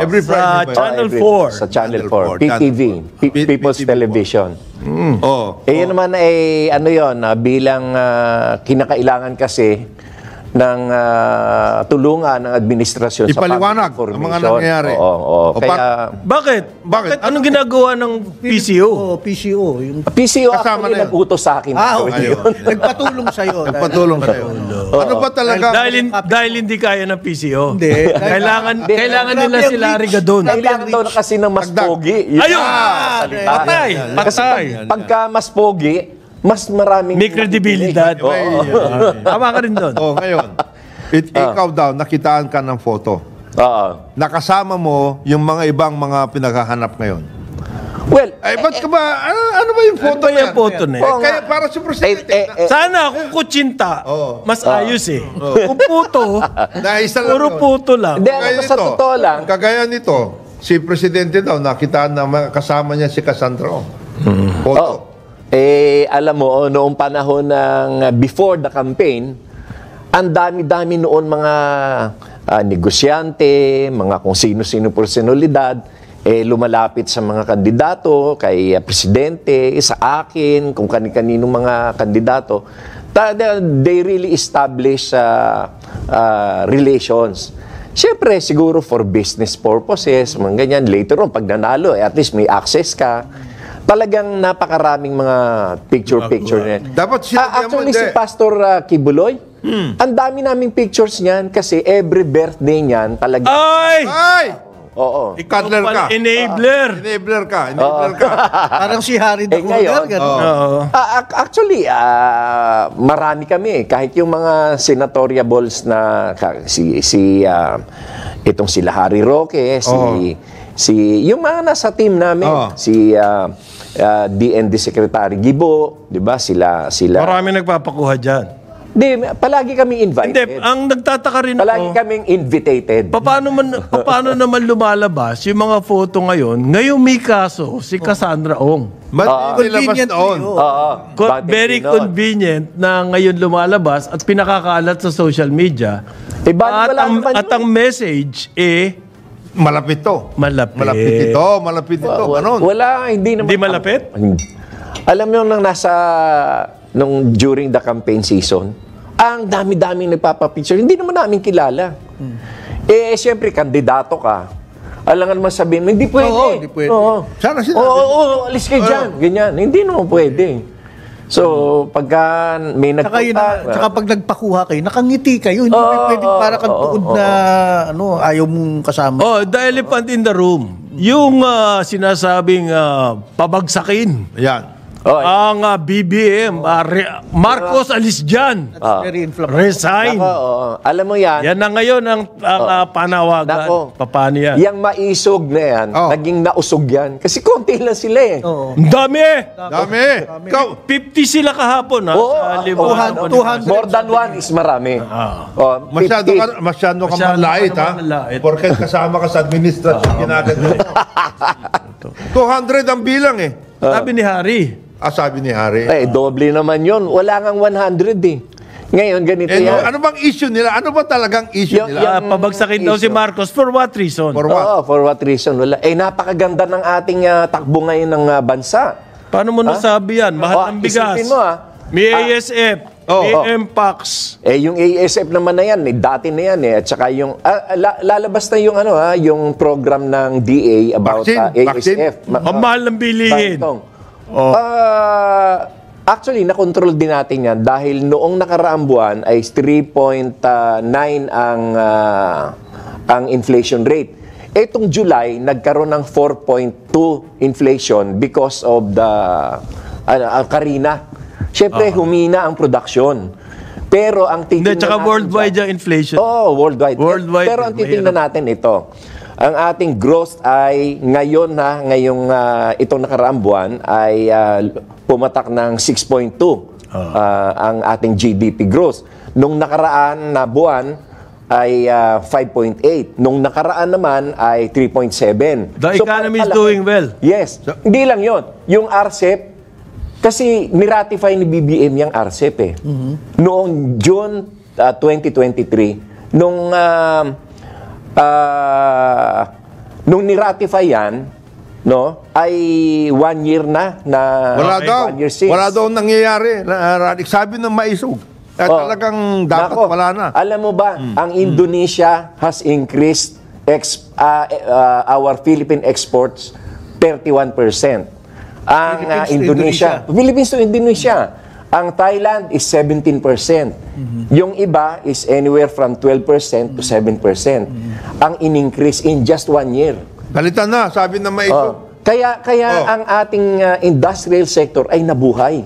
Every Friday. Sa Channel 4. Sa Channel 4. PTV. People's Television. Yun naman ano yun, bilang kinakailangan kasi ng tulungan ng administrasyon ipaliwanag sa ang mga nangyayari. Bakit? Anong ginagawa ng PCO? PCO actually nag-utos sa akin. Nagpatulong sa'yo. Ano ba talaga? Dahil hindi kaya ng PCO. Hindi. Kailangan nila si Larry Gadon. Kailangan daw na kasi ng mas pogi. Ayun! Patay! Pagka mas pogi, mas maraming may kredibilidad. Tama ka rin doon. Ngayon, ikaw daw, nakitaan ka ng photo. Nakasama mo yung mga ibang mga pinaghahanap ngayon. Well, ba't ka ba? Ano ba yung photo na yan? Kaya para sa presidente. Sana kung kutsinta, mas ayos Kung puto, puro puto lang. Hindi, sa totoo lang. Kagaya nito, si presidente daw, nakitaan na kasama niya si Cassandra. Photo. Alam mo, noong panahon ng before the campaign, ang dami-dami noon mga negosyante, mga kung sino-sino personalidad, lumalapit sa mga kandidato, kay presidente, sa akin, kung kani-kaninong mga kandidato. They really establish relations. Siyempre, siguro for business purposes, mga ganyan. Later on, pag nanalo, at least may access ka. Talagang napakaraming mga picture-picture niya. Dapat actually, si Pastor Kibuloy, ang dami naming pictures niyan kasi every birthday niyan talaga. Oo. Ikadler ka. Enabler ka. Parang si Harry the Cruel. Actually, marami kami. Kahit yung mga senatoriables na itong sila Harry Roque, yung mga nasa team namin, si DND Secretary Gibo, di ba? Sila. Marami nagpapakuha dyan. Hindi, palagi kami invited. Hindi, ang nagtataka rin palagi kaming invitated. Paano naman lumalabas yung mga photo ngayon? Ngayong may kaso, si Cassandra Ong. Convenient noon. Very convenient na ngayon lumalabas at pinakakalat sa social media. At ang message malapit to. Malapit ito. Ganon. Wala, hindi naman. Hindi malapit? Alam mo nung during the campaign season, ang dami-dami nagpapapicture. Hindi naman namin kilala. Siyempre, kandidato ka. Alam nga naman sabihin mo, hindi pwede. Hindi pwede. Sana sinabi. Alis kayo dyan. Ganyan. Hindi naman pwede. So, pagka may nagpunta... Tsaka pag nagpakuha kayo, nakangiti kayo. Hindi pwedeng para kang tuod na ayaw mong kasama. The elephant in the room. Yung sinasabing pabagsakin. Yan. Ang BBM, Marcos alis dyan. Resign. Alam mo yan. Yan na ngayon ang panawagan. Paano yan? Yang maisog na yan, naging nausog yan. Kasi konti lang sila Dami! 50 sila kahapon. 200. More than one is marami. Masyado ka malait, ha? Porket kasama ka sa administrasyon ginagano. 200 ang bilang Sabi ni Harry. Sabi ni Harry. Doble naman yun. Wala ngang 100 Ngayon, ganito yan. Ano bang issue nila? Ano ba talagang issue nila? Pabagsakin daw si Marcos. For what reason? For what reason? Wala. Napakaganda ng ating takbo ngayon ng bansa. Paano mo nasabi yan? Mahal ng bigas. Isipin mo May ASF, may MPAX. Yung ASF naman na yan, dati na yan At saka yung, lalabas na yung yung program ng DA about ASF. Mahal ng bilihin. Actually, nakontrol din natin yan dahil noong nakaraang buwan ay 3.9 ang inflation rate. Etong July, nagkaroon ng 4.2 inflation because of the Karina. Siyempre, humina ang production. Pero ang titingnan natin... worldwide yung inflation. Worldwide. Pero ang titingnan natin ito. Ang ating growth ay ngayong itong nakaraang buwan ay pumatak ng 6.2 ang ating GDP growth. Nung nakaraan na buwan ay 5.8. Nung nakaraan naman ay 3.7. The economy is doing well. Yes. Hindi lang yon. Yung RCEP, kasi niratify ni BBM yung RCEP noong June 2023. Nung niratify yan, ay 1 year na wala daw nangyayari. Sabi ng maisog. Talagang dapat wala na. Alam mo ba, ang Indonesia has increased our Philippine exports 31%. Ang Philippines to Indonesia. Ang Thailand is 17%. Yung iba is anywhere from 12% to 7%. Ang in-increase in just 1 year. Balitan na, sabi ng maisog. Kaya ang ating industrial sector ay nabuhay.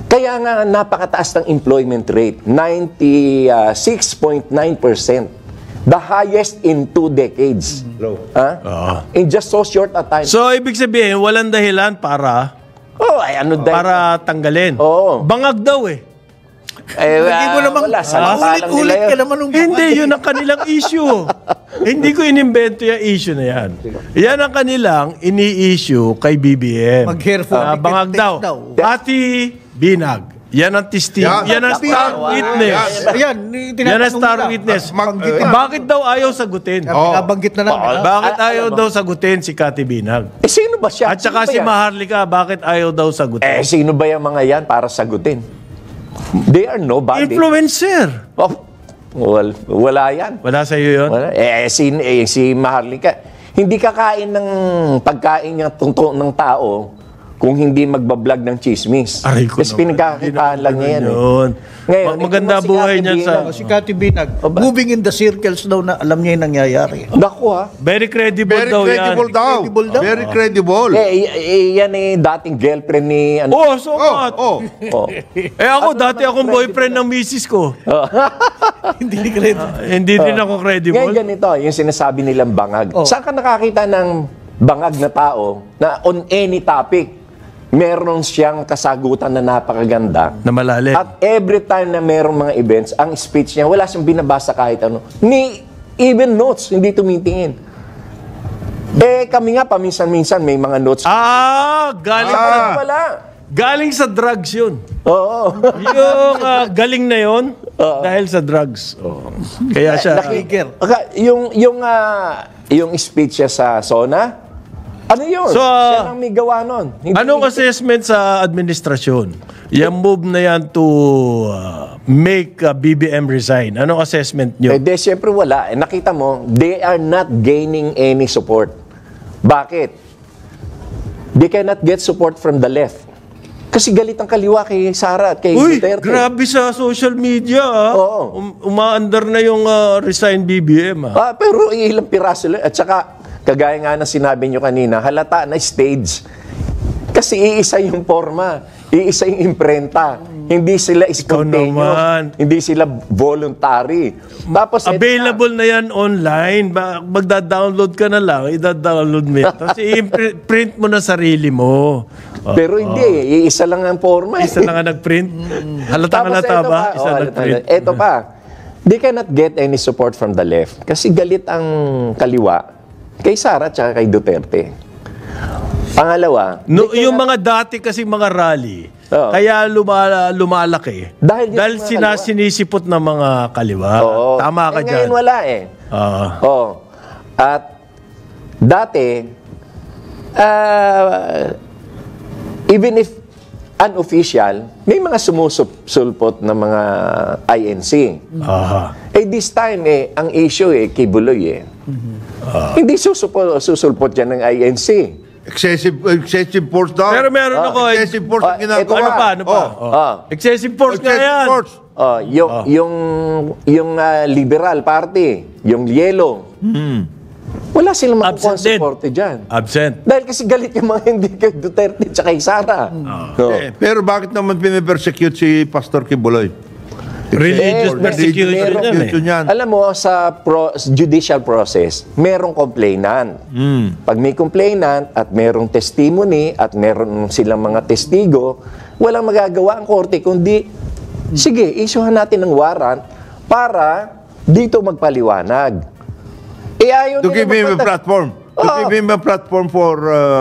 Kaya nga napakataas ng employment rate, 96.9%. The highest in 2 decades. In just so short a time. So, ibig sabihin, walang dahilan para para tanggalin. Bangag daw Hindi mo namang ulit-ulit ka naman. Hindi, yun ang kanilang issue. Hindi ko inimbento yung issue na yan. Yan ang kanilang ini-issue kay BBM. Bangag daw. Ati Binag. Yan ang testing. Yan ang star witness. Yan ang star witness. Bakit daw ayaw sagutin? Nabanggit na namin. Bakit ayaw daw sagutin si Cathy Binag? Sino ba siya? At saka si Maharlika, bakit ayaw daw sagutin? Sino ba yung mga yan para sagutin? They are nobody. Influencer. Wala yan. Wala sa iyo yun? Si Maharlika, hindi kakain ng pagkain ng tao kung hindi magbablog ng chismis. Kasi pinagkakitaan lang niya yan. Ngayon, maganda buhay niya sa... Si Cathy Binag, moving in the circles daw na alam niya yung nangyayari. Naku Very credible daw yan. Very credible. Yan dating girlfriend ni... So what? Ako, dati akong boyfriend ng misis ko. Hindi credible. Hindi din ako credible. Ngayon ganito, yung sinasabi nilang bangag. Saan ka nakakita ng bangag na tao na on any topic, meron siyang kasagutan na napakaganda. Na malalim. At every time na merong mga events, ang speech niya, wala siyang binabasa kahit ano. Even notes, hindi tumitingin. Kami nga, paminsan-minsan, may mga notes. Galing sa drugs yun. Oo. Yung galing na yun, dahil sa drugs. Kaya siya... Yung speech niya sa SONA, ano yun? Siya lang may gawa nun. Anong assessment sa administrasyon? Yung move na yan to make BBM resign. Anong assessment nyo? Siyempre wala. Nakita mo, they are not gaining any support. Bakit? They cannot get support from the left. Kasi galit ang kaliwa kay Sara at kay Duterte. Grabe sa social media. Umaandar na yung resign BBM. Pero ilang piraso lang. At saka, kagaya nga na sinabi nyo kanina, halata na stage. Kasi iisa yung forma, iisa yung imprenta. Hindi sila spontaneous, hindi sila voluntary. Tapos available na yan online. Magda-download ka na lang, i-download mo yan. Tapos i-print mo na sarili mo. Pero hindi, iisa lang ang forma. Isa lang ang nag-print. Halata ba? Isa nag-print. Ito pa, they cannot get any support from the left. Kasi galit ang kaliwa kay Sara at kay Duterte. Pangalawa, yung mga dati kasi mga rally, kaya lumalaki. Dahil sinisipot ng mga kaliwa. Tama ka dyan. Ngayon wala At dati, even if unofficial, may mga sumusulpot na mga INC. This time, ang issue, Kibuloy, hindi susulpot yan ng INC. Excessive force daw. Pero meron ako. Excessive force ang ginagawa. Ano pa? Excessive force nga yan. Yung Liberal Party, yung Yellow, wala silang makukonsuporte dyan. Absent. Dahil kasi galit yung mga hindi kay Duterte at kay Sara. Pero bakit naman pinipersecute si Pastor Kibuloy? Religious persecution yan. Alam mo, sa judicial process, merong complainant. Pag may complainant at merong testimony at meron silang mga testigo, walang magagawa ang korte kundi, sige, isuhan natin ng warrant para dito magpaliwanag. To give him a platform. To give him a platform for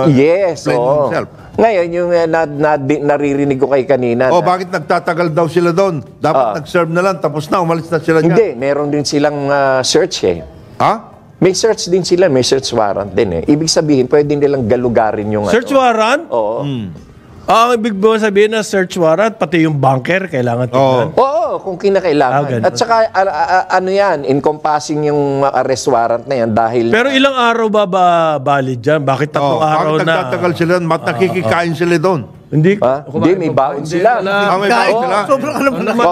himself. Ngayon, yung naririnig ko kay kanina. Bakit nagtatagal daw sila doon? Dapat nag-serve na lang, tapos na, umalis na sila dyan. Hindi, meron din silang search May search din sila, may search warrant din Ibig sabihin, pwede nilang galugarin yung search warrant? Oo. Ang ibig mo sabihin na search warrant, pati yung bunker, kailangan tignan? Oo, kung kinakailangan. At saka, ano yan, encompassing yung arrest warrant na yan dahil... Pero ilang araw ba valid dyan? Bakit 3 araw bakit na? nagtatagal sila? Nakikikain sila doon? Hindi, may baon sila. May baon sila. Sobrang alam mo naman.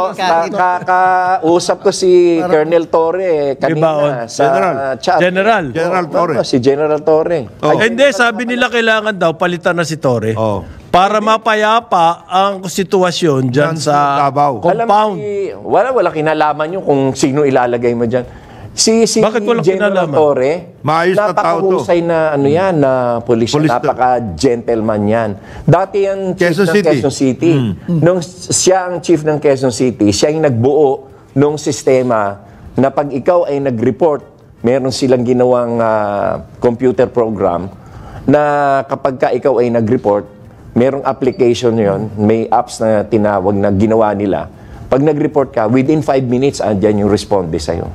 Kakausap ko si Colonel Torre kanina sa chat. General Torre. Si General Torre. Hindi, sabi nila kailangan daw palitan na si Torre. Para mapayapa ang sitwasyon dyan sa compound. Wala kinalaman yun kung sino ilalagay mo dyan. Si General Torre, napakahusay na na pulis, napaka-gentleman yan. Dati yung chief ng Quezon City. Nung siya ang chief ng Quezon City, siya yung nagbuo nung sistema na pag ikaw ay nag-report, meron silang ginawang computer program na kapag ka ikaw ay nag-report, merong application yon, may apps na tinawag na ginawa nila. Pag nag-report ka, within 5 minutes, andyan yung responde sa'yo.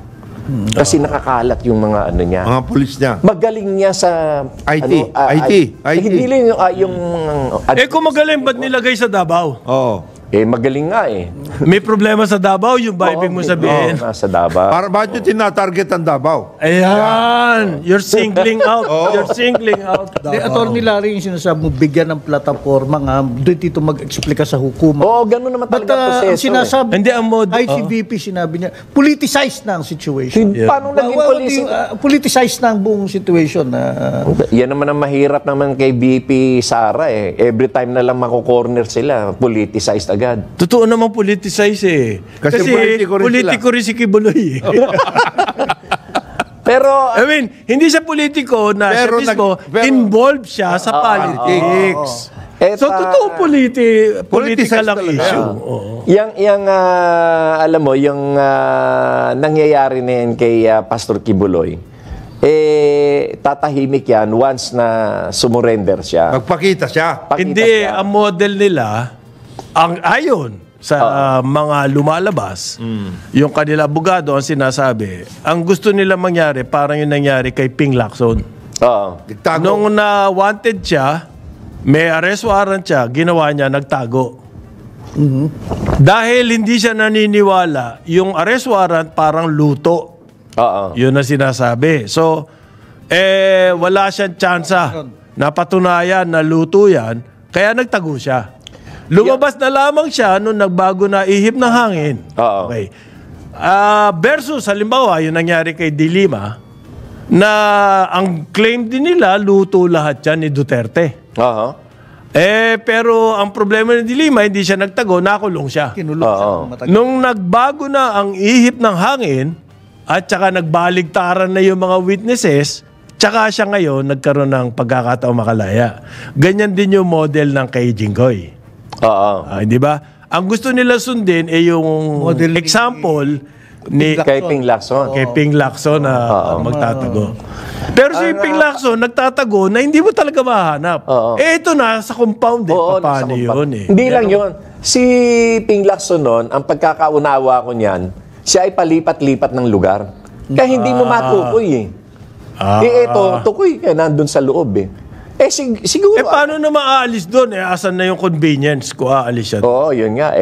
Kasi nakakalat yung mga niya. Mga pulis niya. Magaling niya sa... IT. Hindi lang yung... kung magaling, ba't nilagay sa Davao? Magaling nga May problema sa Davao, yung ba ibig mo sabihin? Sa Davao. Para bakit yung tinatarget ang Davao? Ayan! You're singling out. You're singling out. Attorney Larry, yung sinasabi mo, bigyan ng plataforma nga, doon dito mag-explika sa hukuman. Ganun naman talaga proseso. Ang sinasabi, hindi ang ICVP sinabi niya, politicized na ang situation. Paano naging politicized na ang buong situation. Yan naman ang mahirap naman kay VP Sara Every time na lang mako-corner sila, politicized agad. Totoo naman politicize Kasi politiko rin si Kibuloy Pero, hindi siya politiko na siya mismo, involved siya sa politics. So, totoo political ang issue. Yang alam mo, yung nangyayari na yan kay Pastor Kibuloy, tatahimik yan once na sumurrender siya. Magpakita siya. Hindi, ang model nila, ang ayon sa mga lumalabas, yung kanila abogado ang sinasabi, ang gusto nila mangyari, parang yung nangyari kay Ping Lacson. Nung na-wanted siya, may arrest warrant siya, ginawa niya, nagtago. Dahil hindi siya naniniwala, yung arrest warrant parang luto. Yun ang sinasabi. So, wala siyang tsansa na patunayan na luto yan, kaya nagtago siya. Lumabas na lamang siya nung nagbago na ihip ng hangin. Okay. Versus, halimbawa, yung nangyari kay Dilima, na ang claim din nila, luto lahat yan ni Duterte. Pero ang problema ni Dilima, hindi siya nagtago, nakulong siya. Nung nagbago na ang ihip ng hangin, at saka nagbaligtaran na yung mga witnesses, tsaka siya ngayon nagkaroon ng pagkakataong makalaya. Ganyan din yung model ng kay Jinggoy. Di ba? Ang gusto nila sundin yung model example ni kay Ping Lacson. Kay Ping Lacson na magtatago. Pero si Ping Lacson nagtatago na hindi mo talaga mahanap. Ito na sa compound paano yun Hindi lang yun. Si Ping Lacson noon, ang pagkakaunawa ko niyan, siya ay palipat-lipat ng lugar. Kaya hindi mo matukoy Ito, tukoy ka nandun sa loob Siguro. Paano na maaalis doon? Asan na yung convenience ko aalis siya? Oo, yun nga.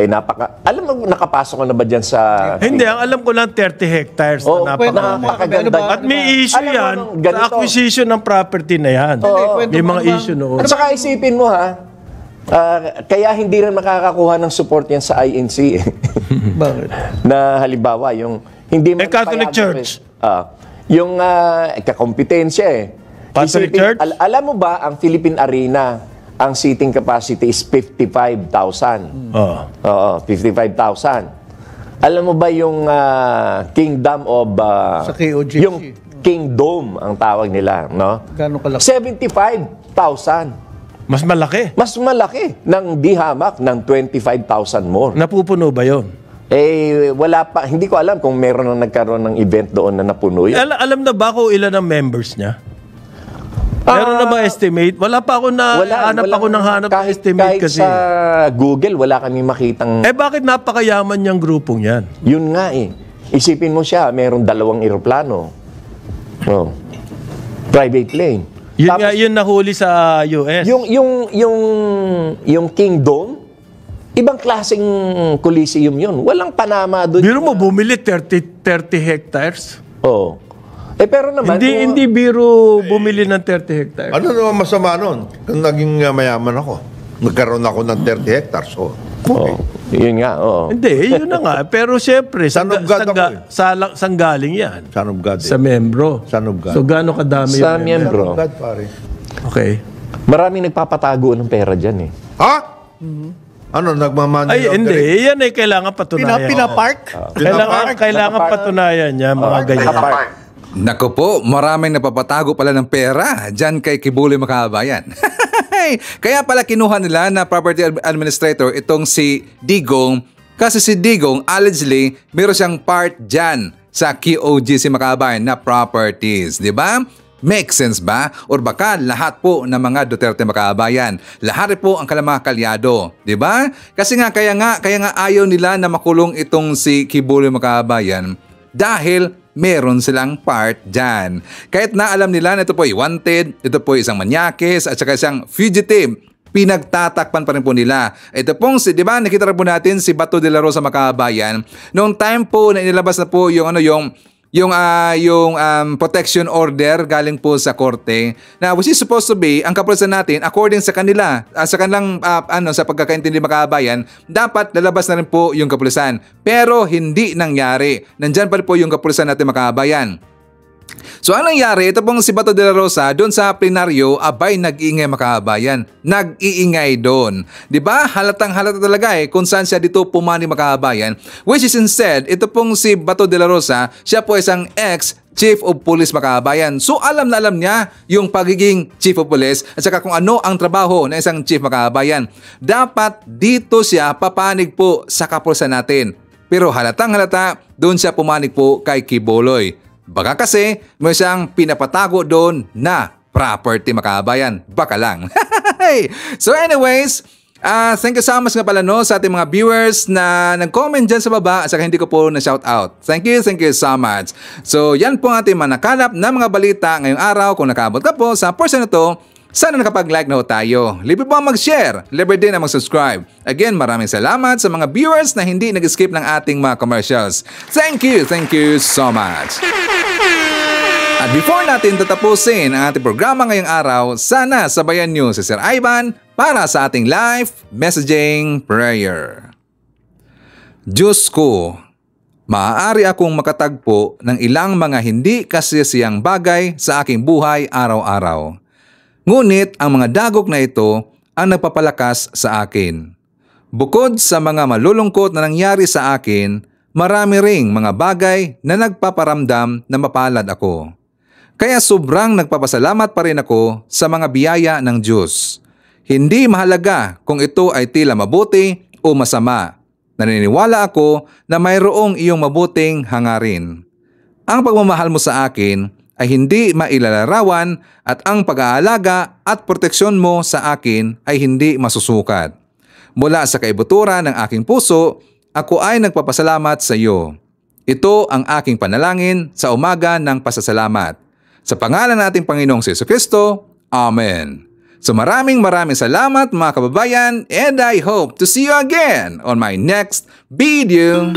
Alam mo, nakapasok ka na ba dyan sa... Hindi, ang alam ko lang 30 hectares na napakaganda. At may issue yan sa acquisition ng property na yan. May mga issue noon. At saka isipin mo kaya hindi rin makakakuha ng support yan sa INC. Bakit? Na halimbawa, yung... hindi Catholic Church. Yung kakompetensya Catholic Church? Alam mo ba, ang Philippine Arena, ang seating capacity is 55,000. Oo, 55,000. Alam mo ba yung Kingdom of... sa KOJC? Yung Kingdom, ang tawag nila, no? Gano'ng kalaki? 75,000. Mas malaki? Mas malaki ng dihamak ng 25,000 more. Napupuno ba yun? Wala pa. Hindi ko alam kung meron na nagkaroon ng event doon na napuno yun. Alam na ba kung ilan ang members niya? Meron na ba estimate? Wala pa ako hanap estimate kahit kasi. Sa Google, wala kami makitang... Bakit napakayaman niyang grupong yan? Yun nga Isipin mo siya, meron 2 eroplano. Private plane. Yun nahuli sa US. Yung Kingdom, ibang klaseng coliseum yun. Walang Panama doon. Biro mo, bumili 30 hectares? Oo. Pero naman... Hindi biro bumili ng 30 hectares. Ano naman masama nun? Kung naging mayaman ako, nagkaroon ako ng 30 hectares. Yun nga, Hindi, yun na nga. Pero siyempre, saan galing yan? Son of God. Sa membro. Son of God. So, gaano kadami sa membro? Son of God, pare. Okay. Maraming nagpapatago ng pera dyan Ha? Ano, nagmamanyo? Hindi. Yan kailangan patunayan. Pinapark? Kailangan patunayan niya, mga ganyan. Naku po, maraming napapatago pala ng pera dyan kay Kibuloy Makabayan. Kaya pala kinuha nila na property administrator itong si Digong kasi si Digong allegedly meron siyang part dyan sa KOJC Makabayan na properties. Diba? Make sense ba? Or baka lahat po ng mga Duterte Makabayan, lahat po ang mga kalyado, 'di ba? Kasi nga kaya nga ayaw nila na makulong itong si Kibuloy Makabayan dahil meron silang part dyan. Kahit na alam nila na ito po ay wanted, ito po ay isang manyakis at saka isang fugitive, pinagtatakpan pa rin po nila. Ito pong, di ba, nakita rin po natin si Bato de la Rosa Makabayan, noong time po na inilabas na po yung protection order galing po sa korte na which is supposed to be ang kapulisan natin according sa kanila sa kanilang sa pagkakaintindi Makabayan dapat lalabas na rin po yung kapulisan pero hindi nangyari. Nandyan pa rin po yung kapulisan natin Makabayan. So ang nangyari, ito pong si Bato de la Rosa doon sa plenaryo, abay nag-iingay Makabayan. Nag-iingay doon. 'Di ba? Halatang-halata talaga kung saan siya dito pumani Makabayan. Which is instead, ito pong si Bato de la Rosa, siya po isang ex-chief of police Makabayan. So alam na alam niya yung pagiging chief of police at saka kung ano ang trabaho ng isang chief Makabayan. Dapat dito siya papanig po sa kapulisan natin. Pero halatang-halata, doon siya pumanig po kay Kibuloy. Baka kasi may siyang pinapatago doon na property Makabayan. Baka lang. So anyways, thank you so much nga pala sa ating mga viewers na nag-comment dyan sa baba at saka hindi ko po na-shout out. Thank you so much. So yan po ang ating manakalap na mga balita ngayong araw. Kung nakaabot ka po sa portion na to, sana nakapag-like na ho tayo. Libre po ang mag-share. Libre din ang mag-subscribe. Again, maraming salamat sa mga viewers na hindi nag-skip ng ating mga commercials. Thank you so much. At before natin tatapusin ang ating programa ngayong araw, sana sabayan niyo si Sir Ivan para sa ating live messaging prayer. Diyos ko, maaari akong makatagpo ng ilang mga hindi kasiyasiyang bagay sa aking buhay araw-araw. Ngunit ang mga dagok na ito ang nagpapalakas sa akin. Bukod sa mga malulungkot na nangyari sa akin, marami ring mga bagay na nagpaparamdam na mapalad ako. Kaya sobrang nagpapasalamat pa rin ako sa mga biyaya ng Diyos. Hindi mahalaga kung ito ay tila mabuti o masama. Naniniwala ako na mayroong iyong mabuting hangarin. Ang pagmamahal mo sa akin ay hindi mailalarawan at ang pag-aalaga at proteksyon mo sa akin ay hindi masusukat. Mula sa kaibuturan ng aking puso, ako ay nagpapasalamat sa iyo. Ito ang aking panalangin sa umaga ng pasasalamat. Sa pangalan nating Panginoong Jesucristo, Amen. So maraming salamat mga kababayan, and I hope to see you again on my next video.